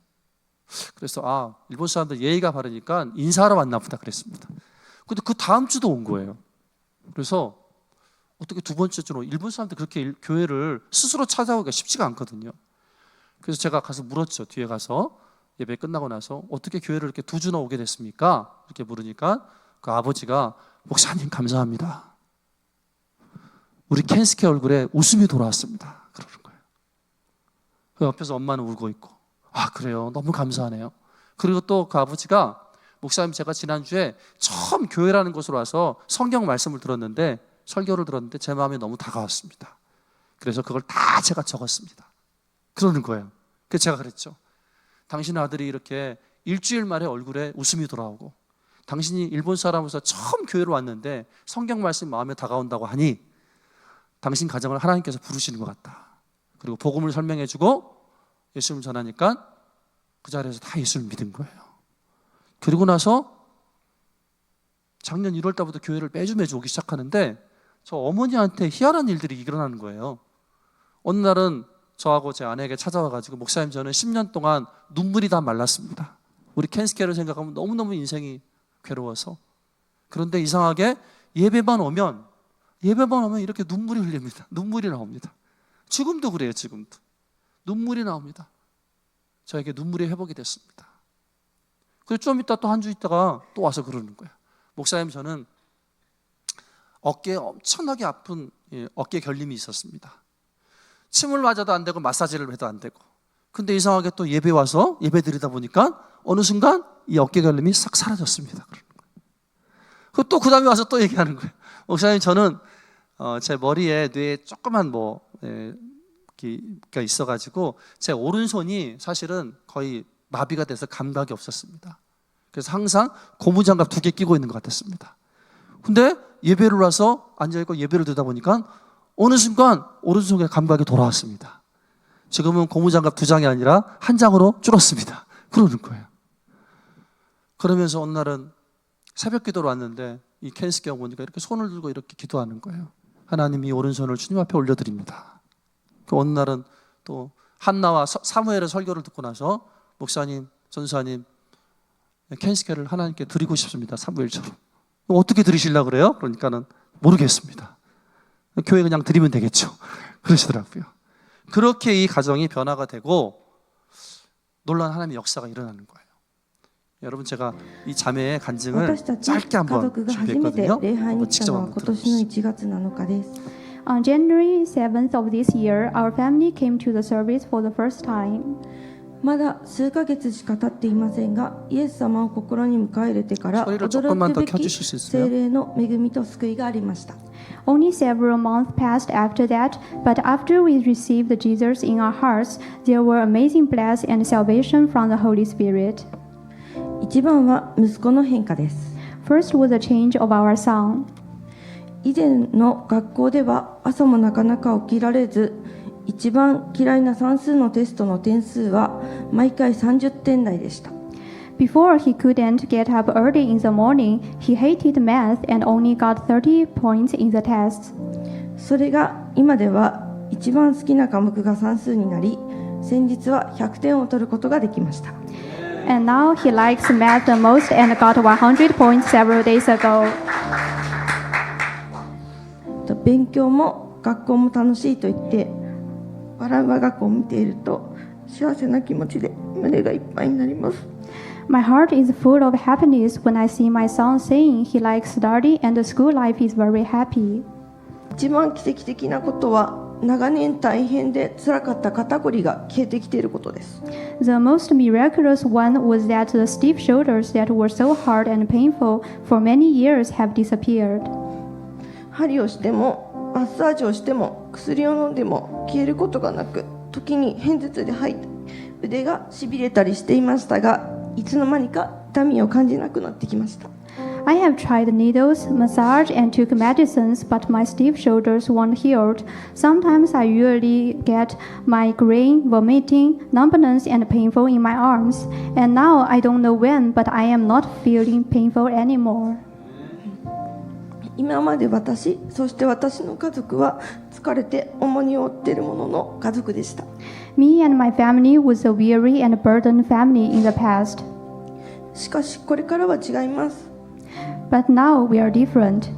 그래서 일본 사람들 예의가 바르니까 인사하러 왔나 보다 그랬습니다. 근데 그 다음 주도 온 거예요. 그래서 어떻게 두 번째 주로 일본 사람들 그렇게 교회를 스스로 찾아오기가 쉽지가 않거든요. 그래서 제가 가서 물었죠. 뒤에 가서 예배 끝나고 나서 어떻게 교회를 이렇게 두 주나 오게 됐습니까? 이렇게 물으니까 그 아버지가 목사님 감사합니다. 우리 켄스케 얼굴에 웃음이 돌아왔습니다. 그러는 거예요. 그 옆에서 엄마는 울고 있고 그래요. 너무 감사하네요. 그리고 또 그 아버지가 목사님 제가 지난주에 처음 교회라는 곳으로 와서 성경 말씀을 들었는데 설교를 들었는데 제 마음에 너무 다가왔습니다. 그래서 그걸 다 제가 적었습니다. 그러는 거예요. 그래서 제가 그랬죠. 당신 아들이 이렇게 일주일 만에 얼굴에 웃음이 돌아오고 당신이 일본 사람으로서 처음 교회로 왔는데 성경 말씀이 마음에 다가온다고 하니 당신 가정을 하나님께서 부르시는 것 같다. 그리고 복음을 설명해주고 예수님을 전하니까 그 자리에서 다 예수를 믿은 거예요. 그리고 나서 작년 1월 달부터 교회를 매주 오기 시작하는데 저 어머니한테 희한한 일들이 일어나는 거예요. 어느 날은 저하고 제 아내에게 찾아와가지고 목사님 저는 10년 동안 눈물이 다 말랐습니다. 우리 켄스케를 생각하면 너무너무 인생이 괴로워서 그런데 이상하게 예배만 오면 이렇게 눈물이 흘립니다. 눈물이 나옵니다. 지금도 그래요. 지금도 눈물이 나옵니다. 저에게 눈물이 회복이 됐습니다. 그리고 좀 있다 또 한 주 있다가 또 와서 그러는 거예요. 목사님 저는 어깨에 엄청나게 아픈 어깨 결림이 있었습니다. 침을 맞아도 안 되고 마사지를 해도 안 되고 근데 이상하게 또 예배 와서 예배 드리다 보니까 어느 순간 이 어깨 결림이 싹 사라졌습니다. 그러는 거예요. 또 그 다음에 와서 또 얘기하는 거예요. 목사님 저는 제 머리에 뇌에 조그만 가 있어가지고 제 오른손이 사실은 거의 마비가 돼서 감각이 없었습니다. 그래서 항상 고무장갑 2개 끼고 있는 것 같았습니다. 근데 예배를 와서 앉아있고 예배를 듣다 보니까 어느 순간 오른손에 감각이 돌아왔습니다. 지금은 고무장갑 2장이 아니라 1장으로 줄었습니다. 그러는 거예요. 그러면서 어느 날은 새벽 기도로 왔는데 이 켄스케 어머니가 이렇게 손을 들고 이렇게 기도하는 거예요. 하나님 이 오른손을 주님 앞에 올려드립니다. 그 어느 날은 또 한나와 사무엘의 설교를 듣고 나서 목사님, 전사님 켄스케를 하나님께 드리고 싶습니다. 사무엘처럼. 어떻게 드리시려고 그래요? 그러니까는 모르겠습니다. 교회 그냥 드리면 되겠죠. 그러시더라고요. 그렇게 이 가정이 변화가 되고 놀라운 하나님의 역사가 일어나는 거예요. 여러분 제가 이 자매의 간증을 짧게 한번 준비했거든요. 한번 직접 한번 들어보시죠. On January 7th of this year, our family came to the service for the first time. まだ数ヶ月しか経っていませんが、イエス様を心に迎え入れてから驚くべき聖霊の恵みと救いがありました。 Only several months passed after that, but after we received Jesus in our hearts, there were amazing blessings and salvation from the Holy Spirit. 一番は息子の変化です。 First was the change of our son. 以前の学校では朝もなかなか起きられず、一番嫌いな算数のテストの点数は毎回30点台でした。 Before he couldn't get up early in the morning, he hated math and only got 30 points in the tests. それが今では一番好きな科目が算数になり、先日は100点を取ることができました。 And now he likes math the most and got 100 points several days ago. 勉強も学校も楽しいと言って笑う我が子を見ていると幸せな気持ちで胸がいっぱいになります。 My heart is full of happiness when I see my son saying he likes study and the school life is very happy. 一番奇跡的なことは長年大変で辛かった肩こりが消えてきていることです。 The most miraculous one was that the stiff shoulders that were so hard and painful for many years have disappeared. 針をしてもマッサージをしても薬を飲んでも消えることがなく、時に片頭痛で吐いて腕がしびれたりしていましたが、いつの間にか痛みを感じなくなってきました。 I have tried needles, massage, and took medicines, but my stiff shoulders weren't healed. Sometimes I usually get migraine, vomiting, numbness, and painful in my arms. And now I don't know when, but I am not feeling painful anymore. 今まで私、そして私の家族は疲れて重荷を負っているものの家族でした。 Me and my family was a weary and burdened family in the past. しかしこれからは違います。 But now we are different.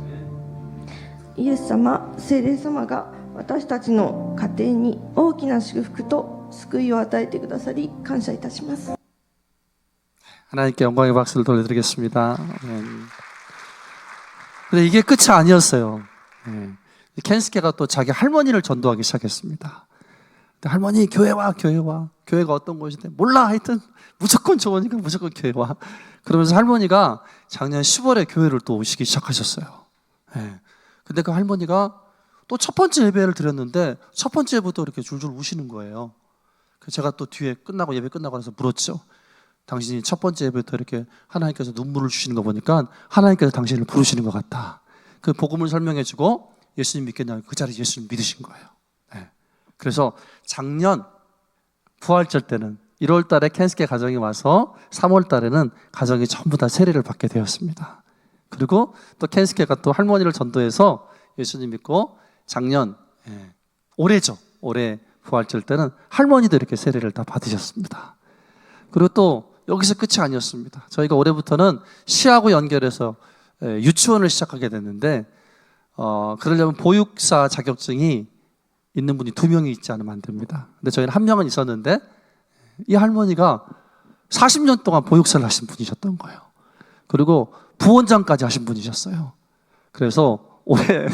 イエス様、聖霊様が私たちの家庭に大きな祝福と救いを与えてくださり感謝いたします。 하나님께 영광의 박수를 돌려드리겠습니다. 근데 이게 끝이 아니었어요. 켄스케가 또 자기 할머니를 전도하기 시작했습니다. 근데 할머니 교회 와. 교회가 어떤 곳인데 몰라. 하여튼 무조건 좋으니까 무조건 교회 와. 그러면서 할머니가 작년 10월에 교회를 또 오시기 시작하셨어요. 근데 그 할머니가 또 첫 번째 예배를 드렸는데 첫 번째 예배부터 이렇게 줄줄 우시는 거예요. 그래서 제가 또 뒤에 예배 끝나고 나서 물었죠. 당신이 첫 번째 예배부터 이렇게 하나님께서 눈물을 주시는 거 보니까 하나님께서 당신을 부르시는 것 같다. 그 복음을 설명해주고 예수님 믿겠냐고 그 자리에 예수님 믿으신 거예요. 그래서 작년 부활절 때는 1월 달에 켄스케 가정이 와서 3월 달에는 가정이 전부 다 세례를 받게 되었습니다. 그리고 또 켄스케가 또 할머니를 전도해서 예수님 믿고 작년, 올해죠. 올해 부활절 때는 할머니도 이렇게 세례를 다 받으셨습니다. 그리고 또 여기서 끝이 아니었습니다. 저희가 올해부터는 시하고 연결해서 유치원을 시작하게 됐는데 그러려면 보육사 자격증이 있는 분이 2명이 있지 않으면 안 됩니다. 근데 저희는 1명은 있었는데 이 할머니가 40년 동안 보육사를 하신 분이셨던 거예요. 그리고 부원장까지 하신 분이셨어요. 그래서 올해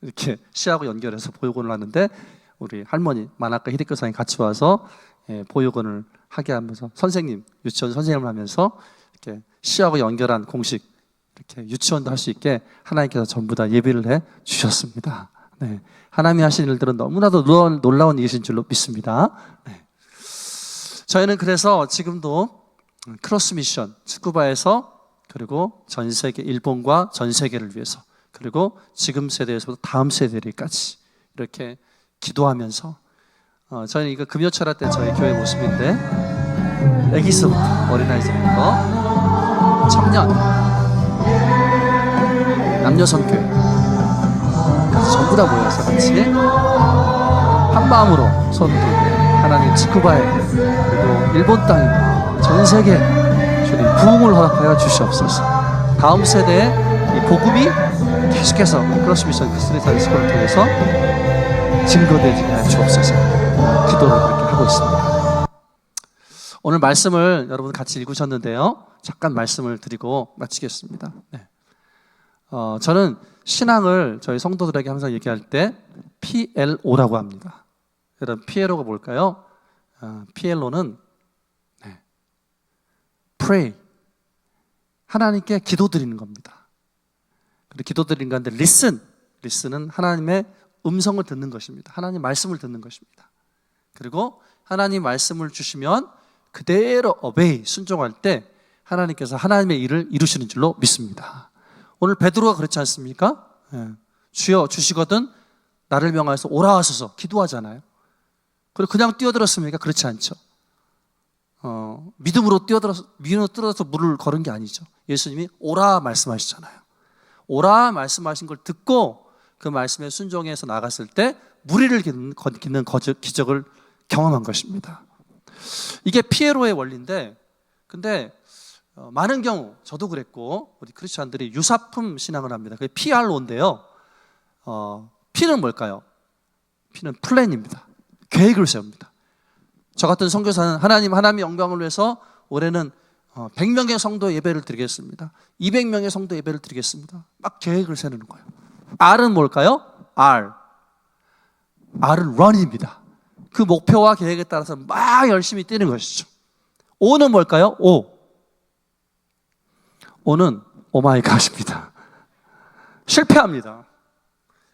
이렇게 시하고 연결해서 보육원을 하는데 우리 할머니 만학과 히데크상이 같이 와서 보육원을 하게 하면서 선생님, 유치원 선생님을 하면서 이렇게 시하고 연결한 공식 이렇게 유치원도 할 수 있게 하나님께서 전부 다 예비를 해 주셨습니다. 네. 하나님이 하신 일들은 너무나도 놀라운 일이신 줄로 믿습니다. 네. 저희는 그래서 지금도 크로스 미션 스쿠바에서 그리고 전 세계 일본과 전 세계를 위해서 그리고 지금 세대에서부터 다음 세대까지 이렇게 기도하면서 저희는 이거 금요철화 때 저희 교회 모습인데 애기서부터 어린아이서부터 청년 남녀성교회 전부 다 모여서 같이 한 마음으로 손 들고 하나님 스쿠바에 그리고 일본 땅에 전 세계 주님 부흥을 허락하여 주시옵소서. 다음 세대에 이 복음이 계속해서 크로스 미션 크리스찬 스쿨을 통해서 증거되게 하여 주옵소서. 기도를 그렇게 하고 있습니다. 오늘 말씀을 여러분 같이 읽으셨는데요. 잠깐 말씀을 드리고 마치겠습니다. 네. 저는 신앙을 저희 성도들에게 항상 얘기할 때 PLO라고 합니다. 여러분 PLO가 뭘까요? PLO는 pray, 하나님께 기도드리는 겁니다. 그리고 기도드리는 건데 listen은 하나님의 음성을 듣는 것입니다. 하나님 말씀을 듣는 것입니다. 그리고 하나님 말씀을 주시면 그대로 obey, 순종할 때 하나님께서 하나님의 일을 이루시는 줄로 믿습니다. 오늘 베드로가 그렇지 않습니까? 주여 주시거든 나를 명하여서 오라 하소서 기도하잖아요. 그리고 그냥 뛰어들었습니까? 그렇지 않죠. 믿음으로 뛰어들어서 물을 걸은 게 아니죠. 예수님이 오라 말씀하시잖아요. 오라 말씀하신 걸 듣고 그 말씀에 순종해서 나갔을 때 무리를 기는 기적을 경험한 것입니다. 이게 피에로의 원리인데, 근데 많은 경우 저도 그랬고 우리 크리스찬들이 유사품 신앙을 합니다. 그게 PRO인데요. P는 뭘까요? P는 플랜입니다. 계획을 세웁니다. 저 같은 선교사는 하나님의 영광을 위해서 올해는 100명의 성도 예배를 드리겠습니다. 200명의 성도 예배를 드리겠습니다. 막 계획을 세우는 거예요. R은 뭘까요? R은 run입니다. 그 목표와 계획에 따라서 막 열심히 뛰는 것이죠. O는 뭘까요? O는 오마이갓입니다. 실패합니다.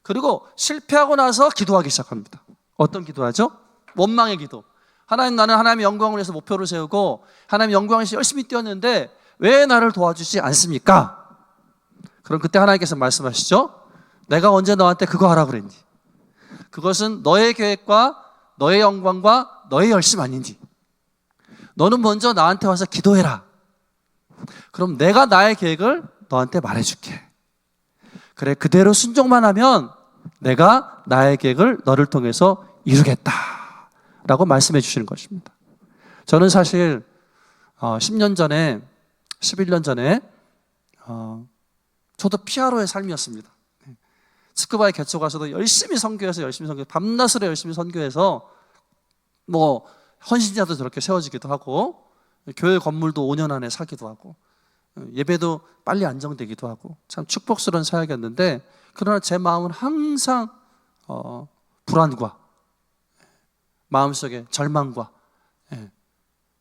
그리고 실패하고 나서 기도하기 시작합니다. 어떤 기도하죠? 원망의 기도. 하나님, 나는 하나님의 영광을 위해서 목표를 세우고 하나님의 영광을 위해서 열심히 뛰었는데 왜 나를 도와주지 않습니까? 그럼 그때 하나님께서 말씀하시죠. 내가 언제 너한테 그거 하라 그랬니? 그것은 너의 계획과 너의 영광과 너의 열심 아니니? 너는 먼저 나한테 와서 기도해라. 그럼 내가 나의 계획을 너한테 말해줄게. 그래, 그대로 순종만 하면 내가 나의 계획을 너를 통해서 이루겠다 라고 말씀해 주시는 것입니다. 저는 사실 10년 전에 11년 전에 저도 피아로의 삶이었습니다. 스크바에 개척 가서도 열심히 선교해서 밤낮으로 열심히 선교해서 뭐 헌신자도 저렇게 세워지기도 하고 교회 건물도 5년 안에 사기도 하고 예배도 빨리 안정되기도 하고 참 축복스러운 사역이었는데, 그러나 제 마음은 항상 불안과 마음속에 절망과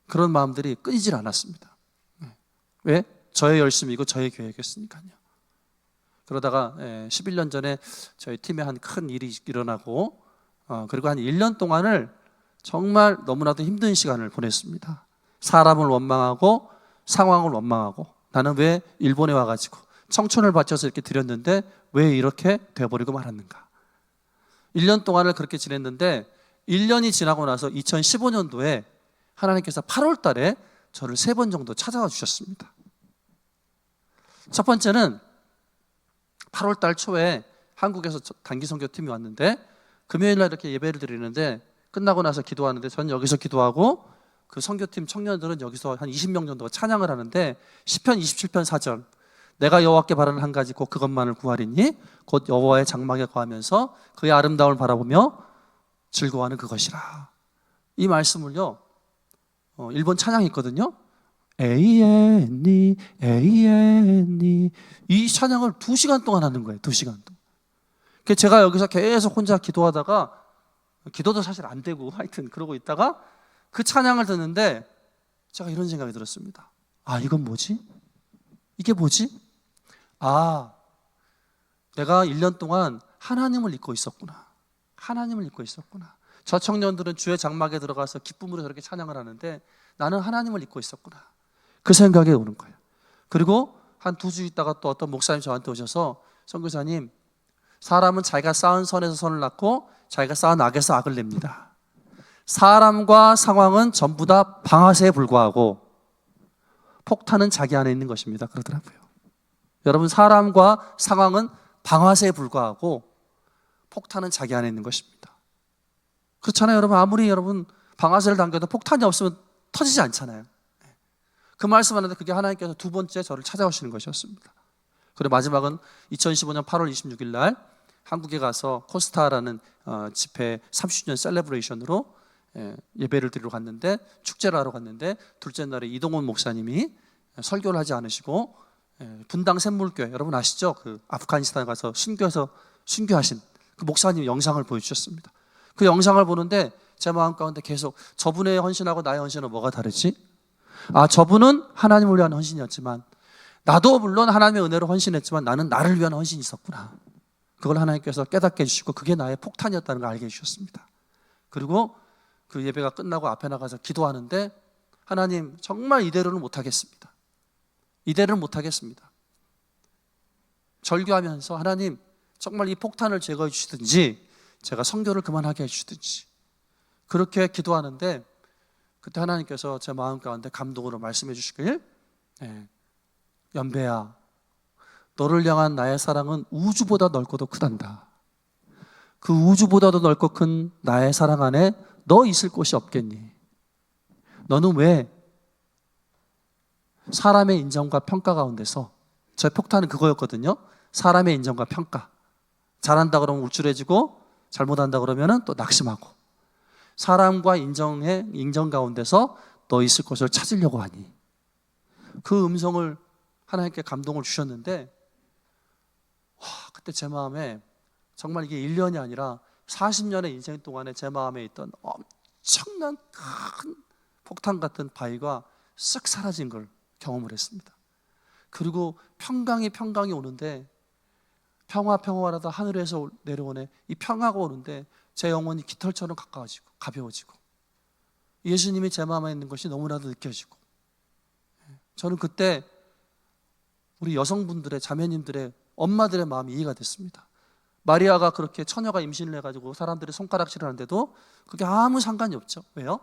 그런 마음들이 끊이질 않았습니다. 왜? 저의 열심이고 저의 계획이었으니까요. 그러다가 11년 전에 저희 팀에 한 큰 일이 일어나고 그리고 한 1년 동안을 정말 너무나도 힘든 시간을 보냈습니다. 사람을 원망하고 상황을 원망하고, 나는 왜 일본에 와가지고 청춘을 바쳐서 이렇게 드렸는데 왜 이렇게 돼버리고 말았는가. 1년 동안을 그렇게 지냈는데 1년이 지나고 나서 2015년도에 하나님께서 8월 달에 저를 3번 정도 찾아와 주셨습니다. 첫 번째는 8월 달 초에 한국에서 단기 선교팀이 왔는데 금요일 날 이렇게 예배를 드리는데 끝나고 나서 기도하는데 전 여기서 기도하고 그 선교팀 청년들은 여기서 한 20명 정도가 찬양을 하는데 시편 27편 4절, 내가 여호와께 바라는 한 가지 곧 그것만을 구하리니 곧 여호와의 장막에 거하면서 그의 아름다움을 바라보며 즐거워하는 그것이라. 이 말씀을요, 일본 찬양이 있거든요. 에이엔니 에이엔니, 이 찬양을 2시간 동안 하는 거예요. 2시간 동안. 그래서 제가 여기서 계속 혼자 기도하다가, 기도도 사실 안 되고 하여튼 그러고 있다가 그 찬양을 듣는데 제가 이런 생각이 들었습니다. 아, 이건 뭐지? 이게 뭐지? 아, 내가 1년 동안 하나님을 잊고 있었구나. 하나님을 잊고 있었구나. 저 청년들은 주의 장막에 들어가서 기쁨으로 저렇게 찬양을 하는데 나는 하나님을 잊고 있었구나. 그 생각이 오는 거예요. 그리고 한 2주 있다가 또 어떤 목사님 저한테 오셔서, 선교사님, 사람은 자기가 쌓은 선에서 선을 낳고 자기가 쌓은 악에서 악을 냅니다. 사람과 상황은 전부 다 방아쇠에 불과하고 폭탄은 자기 안에 있는 것입니다. 그러더라고요. 여러분, 사람과 상황은 방아쇠에 불과하고 폭탄은 자기 안에 있는 것입니다. 그렇잖아요. 여러분, 아무리 여러분 방아쇠를 당겨도 폭탄이 없으면 터지지 않잖아요. 그 말씀하는데 그게 하나님께서 2번째 저를 찾아오시는 것이었습니다. 그리고 마지막은 2015년 8월 26일 날 한국에 가서 코스타라는 집회 30주년 셀레브레이션으로 예배를 드리러 갔는데, 축제를 하러 갔는데 둘째 날에 이동훈 목사님이 설교를 하지 않으시고 분당 샘물교회, 여러분 아시죠? 그 아프가니스탄에 가서 순교하신 그 목사님 영상을 보여주셨습니다. 그 영상을 보는데 제 마음 가운데 계속 저분의 헌신하고 나의 헌신은 뭐가 다르지? 아, 저분은 하나님을 위한 헌신이었지만 나도 물론 하나님의 은혜로 헌신했지만 나는 나를 위한 헌신이 있었구나. 그걸 하나님께서 깨닫게 해주시고 그게 나의 폭탄이었다는 걸 알게 해주셨습니다. 그리고 그 예배가 끝나고 앞에 나가서 기도하는데, 하나님, 정말 이대로는 못하겠습니다. 이대로는 못하겠습니다. 절규하면서 하나님, 정말 이 폭탄을 제거해 주시든지 제가 선교를 그만하게 해주시든지, 그렇게 기도하는데 그때 하나님께서 제 마음 가운데 감동으로 말씀해 주시길, 연배야, 너를 향한 나의 사랑은 우주보다 넓고도 크단다. 그 우주보다도 넓고 큰 나의 사랑 안에 너 있을 곳이 없겠니? 너는 왜 사람의 인정과 평가 가운데서, 저의 폭탄은 그거였거든요. 사람의 인정과 평가. 잘한다 그러면 우쭐해지고 잘못한다 그러면 또 낙심하고, 사람과 인정 가운데서 너 있을 곳을 찾으려고 하니. 그 음성을 하나님께 감동을 주셨는데, 그때 제 마음에 정말 이게 1년이 아니라 40년의 인생 동안에 제 마음에 있던 엄청난 큰 폭탄 같은 바위가 쓱 사라진 걸 경험을 했습니다. 그리고 평강이 오는데, 평화라도 하늘에서 내려오네, 이 평화가 오는데 제 영혼이 깃털처럼 가까워지고 가벼워지고, 예수님이 제 마음에 있는 것이 너무나도 느껴지고, 저는 그때 우리 여성분들의, 자매님들의, 엄마들의 마음이 이해가 됐습니다. 마리아가 그렇게 처녀가 임신을 해가지고 사람들이 손가락질을 하는데도 그게 아무 상관이 없죠. 왜요?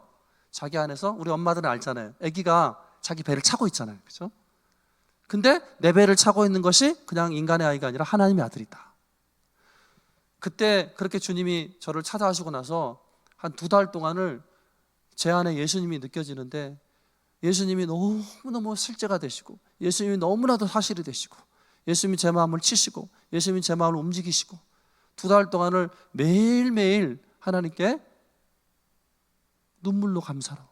자기 안에서, 우리 엄마들은 알잖아요. 아기가 자기 배를 차고 있잖아요. 그렇죠? 근데 내 배를 차고 있는 것이 그냥 인간의 아이가 아니라 하나님의 아들이다. 그때 그렇게 주님이 저를 찾아하시고 나서 한 2달 동안을 제 안에 예수님이 느껴지는데, 예수님이 너무너무 실제가 되시고, 예수님이 너무나도 사실이 되시고, 예수님이 제 마음을 치시고, 예수님이 제 마음을 움직이시고, 2달 동안을 매일매일 하나님께 눈물로 감사로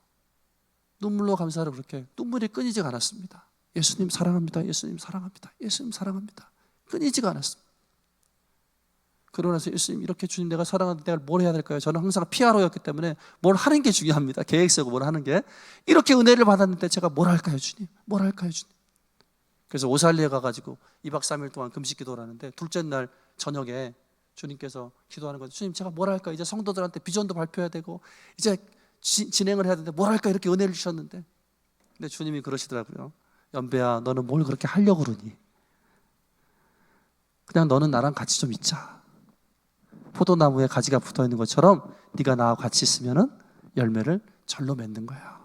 그렇게 눈물이 끊이지가 않았습니다. 예수님 사랑합니다. 예수님 사랑합니다. 예수님 사랑합니다. 끊이지가 않았습니다. 그러고 나서 예수님, 이렇게 주님 내가 사랑하는데 내가 뭘 해야 될까요? 저는 항상 피아로였기 때문에 뭘 하는 게 중요합니다. 계획 세우고 뭘 하는 게. 이렇게 은혜를 받았는데 제가 뭘 할까요, 주님? 뭘 할까요, 주님? 그래서 오살리에 가가지고 2박 3일 동안 금식 기도를 하는데, 둘째 날 저녁에 주님께서 기도하는 거죠. 주님, 제가 뭘 할까? 이제 성도들한테 비전도 발표해야 되고 이제 진행을 해야 되는데 뭘 할까? 이렇게 은혜를 주셨는데, 근데 주님이 그러시더라고요. 연배야, 너는 뭘 그렇게 하려고 그러니? 그냥 너는 나랑 같이 좀 있자. 포도나무에 가지가 붙어있는 것처럼 네가 나와 같이 있으면 열매를 절로 맺는 거야.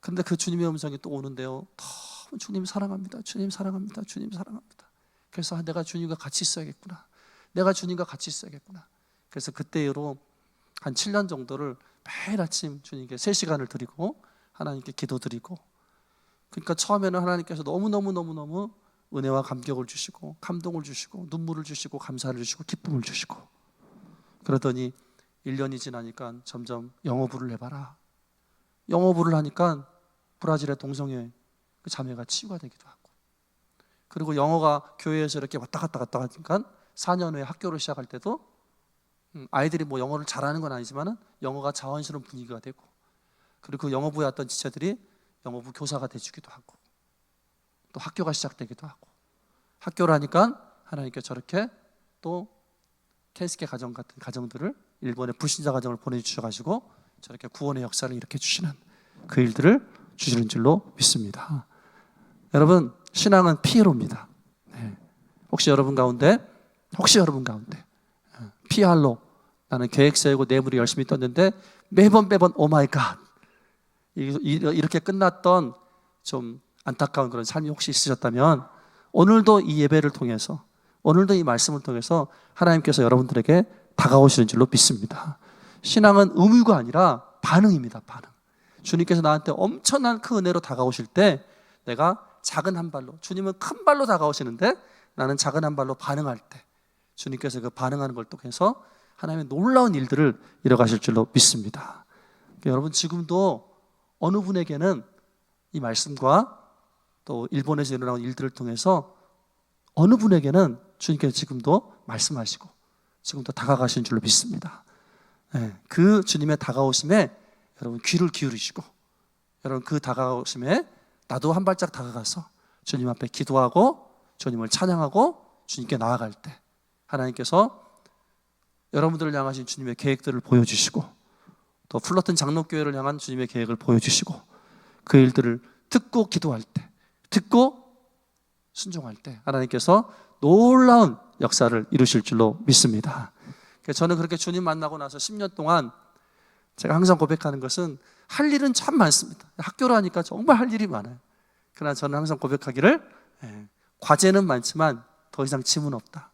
그런데 그 주님의 음성이 또 오는데요, 너무 주님 사랑합니다. 주님 사랑합니다. 주님 사랑합니다. 그래서 내가 주님과 같이 있어야겠구나. 내가 주님과 같이 있어야겠구나. 그래서 그때로 한 7년 정도를 매일 아침 주님께 3시간을 드리고 하나님께 기도드리고, 그러니까 처음에는 하나님께서 너무너무 은혜와 감격을 주시고 감동을 주시고 눈물을 주시고 감사를 주시고 기쁨을 주시고, 그러더니 1년이 지나니까 점점 영어부를 해봐라. 영어부를 하니까 브라질의 동성애 그 자매가 치유가 되기도 하고, 그리고 영어가 교회에서 이렇게 왔다 갔다 하니까 4년 후에 학교를 시작할 때도 아이들이 뭐 영어를 잘하는 건 아니지만 영어가 자연스러운 분위기가 되고, 그리고 그 영어부에 왔던 지체들이 영어부 교사가 돼주기도 하고, 또 학교가 시작되기도 하고, 학교를 하니까 하나님께 저렇게 또 케이스케 가정 같은 가정들을, 일본의 불신자 가정을 보내주셔가지고 저렇게 구원의 역사를 일으켜 주시는 그 일들을 주시는 줄로 믿습니다. 여러분, 신앙은 피에로입니다. 혹시 여러분 가운데 피알로, 나는 계획 세우고 내물이 열심히 떴는데 매번 오 마이 갓, 이렇게 끝났던 좀 안타까운 그런 삶이 혹시 있으셨다면, 오늘도 이 예배를 통해서, 오늘도 이 말씀을 통해서 하나님께서 여러분들에게 다가오시는 줄로 믿습니다. 신앙은 의무가 아니라 반응입니다. 반응. 주님께서 나한테 엄청난 큰 은혜로 다가오실 때, 내가 작은 한 발로, 주님은 큰 발로 다가오시는데 나는 작은 한 발로 반응할 때, 주님께서 그 반응하는 걸 통해서 하나님의 놀라운 일들을 이뤄가실 줄로 믿습니다. 여러분, 지금도 어느 분에게는 이 말씀과 또 일본에서 일어나는 일들을 통해서 어느 분에게는 주님께서 지금도 말씀하시고 지금도 다가가시는 줄로 믿습니다. 그 주님의 다가오심에 여러분 귀를 기울이시고, 여러분 그 다가오심에 나도 한 발짝 다가가서 주님 앞에 기도하고 주님을 찬양하고 주님께 나아갈 때, 하나님께서 여러분들을 향하신 주님의 계획들을 보여주시고, 또 플러튼 장로교회를 향한 주님의 계획을 보여주시고, 그 일들을 듣고 기도할 때, 듣고 순종할 때 하나님께서 놀라운 역사를 이루실 줄로 믿습니다. 저는 그렇게 주님 만나고 나서 10년 동안 제가 항상 고백하는 것은, 할 일은 참 많습니다. 학교를 하니까 정말 할 일이 많아요. 그러나 저는 항상 고백하기를, 과제는 많지만 더 이상 짐은 없다.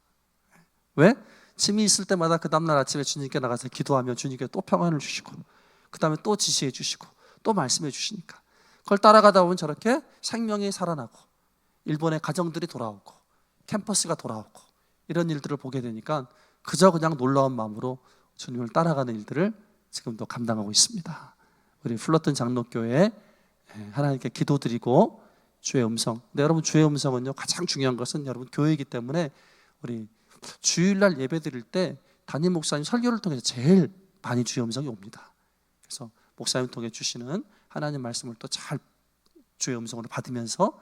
왜? 짐이 있을 때마다 그 다음날 아침에 주님께 나가서 기도하면 주님께 또 평안을 주시고 그 다음에 또 지시해 주시고 또 말씀해 주시니까 그걸 따라가다 보면 저렇게 생명이 살아나고 일본의 가정들이 돌아오고 캠퍼스가 돌아오고 이런 일들을 보게 되니까 그저 그냥 놀라운 마음으로 주님을 따라가는 일들을 지금도 감당하고 있습니다. 우리 플러튼 장로교회 하나님께 기도드리고 주의 음성. 근데 여러분 주의 음성은요 가장 중요한 것은 여러분 교회이기 때문에 우리 주일날 예배 드릴 때 담임 목사님 설교를 통해서 제일 많이 주의 음성이 옵니다. 그래서 목사님 통해 주시는 하나님 말씀을 또 잘 주의 음성으로 받으면서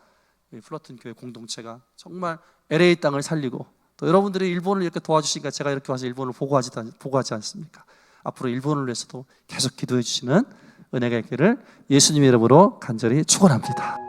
우리 플러튼 교회 공동체가 정말 LA 땅을 살리고 또 여러분들이 일본을 이렇게 도와주시니까 제가 이렇게 와서 일본을 보고하지 않습니까? 앞으로 일본을 위해서도 계속 기도해 주시는 은혜가 있기를 예수님의 이름으로 간절히 축원합니다.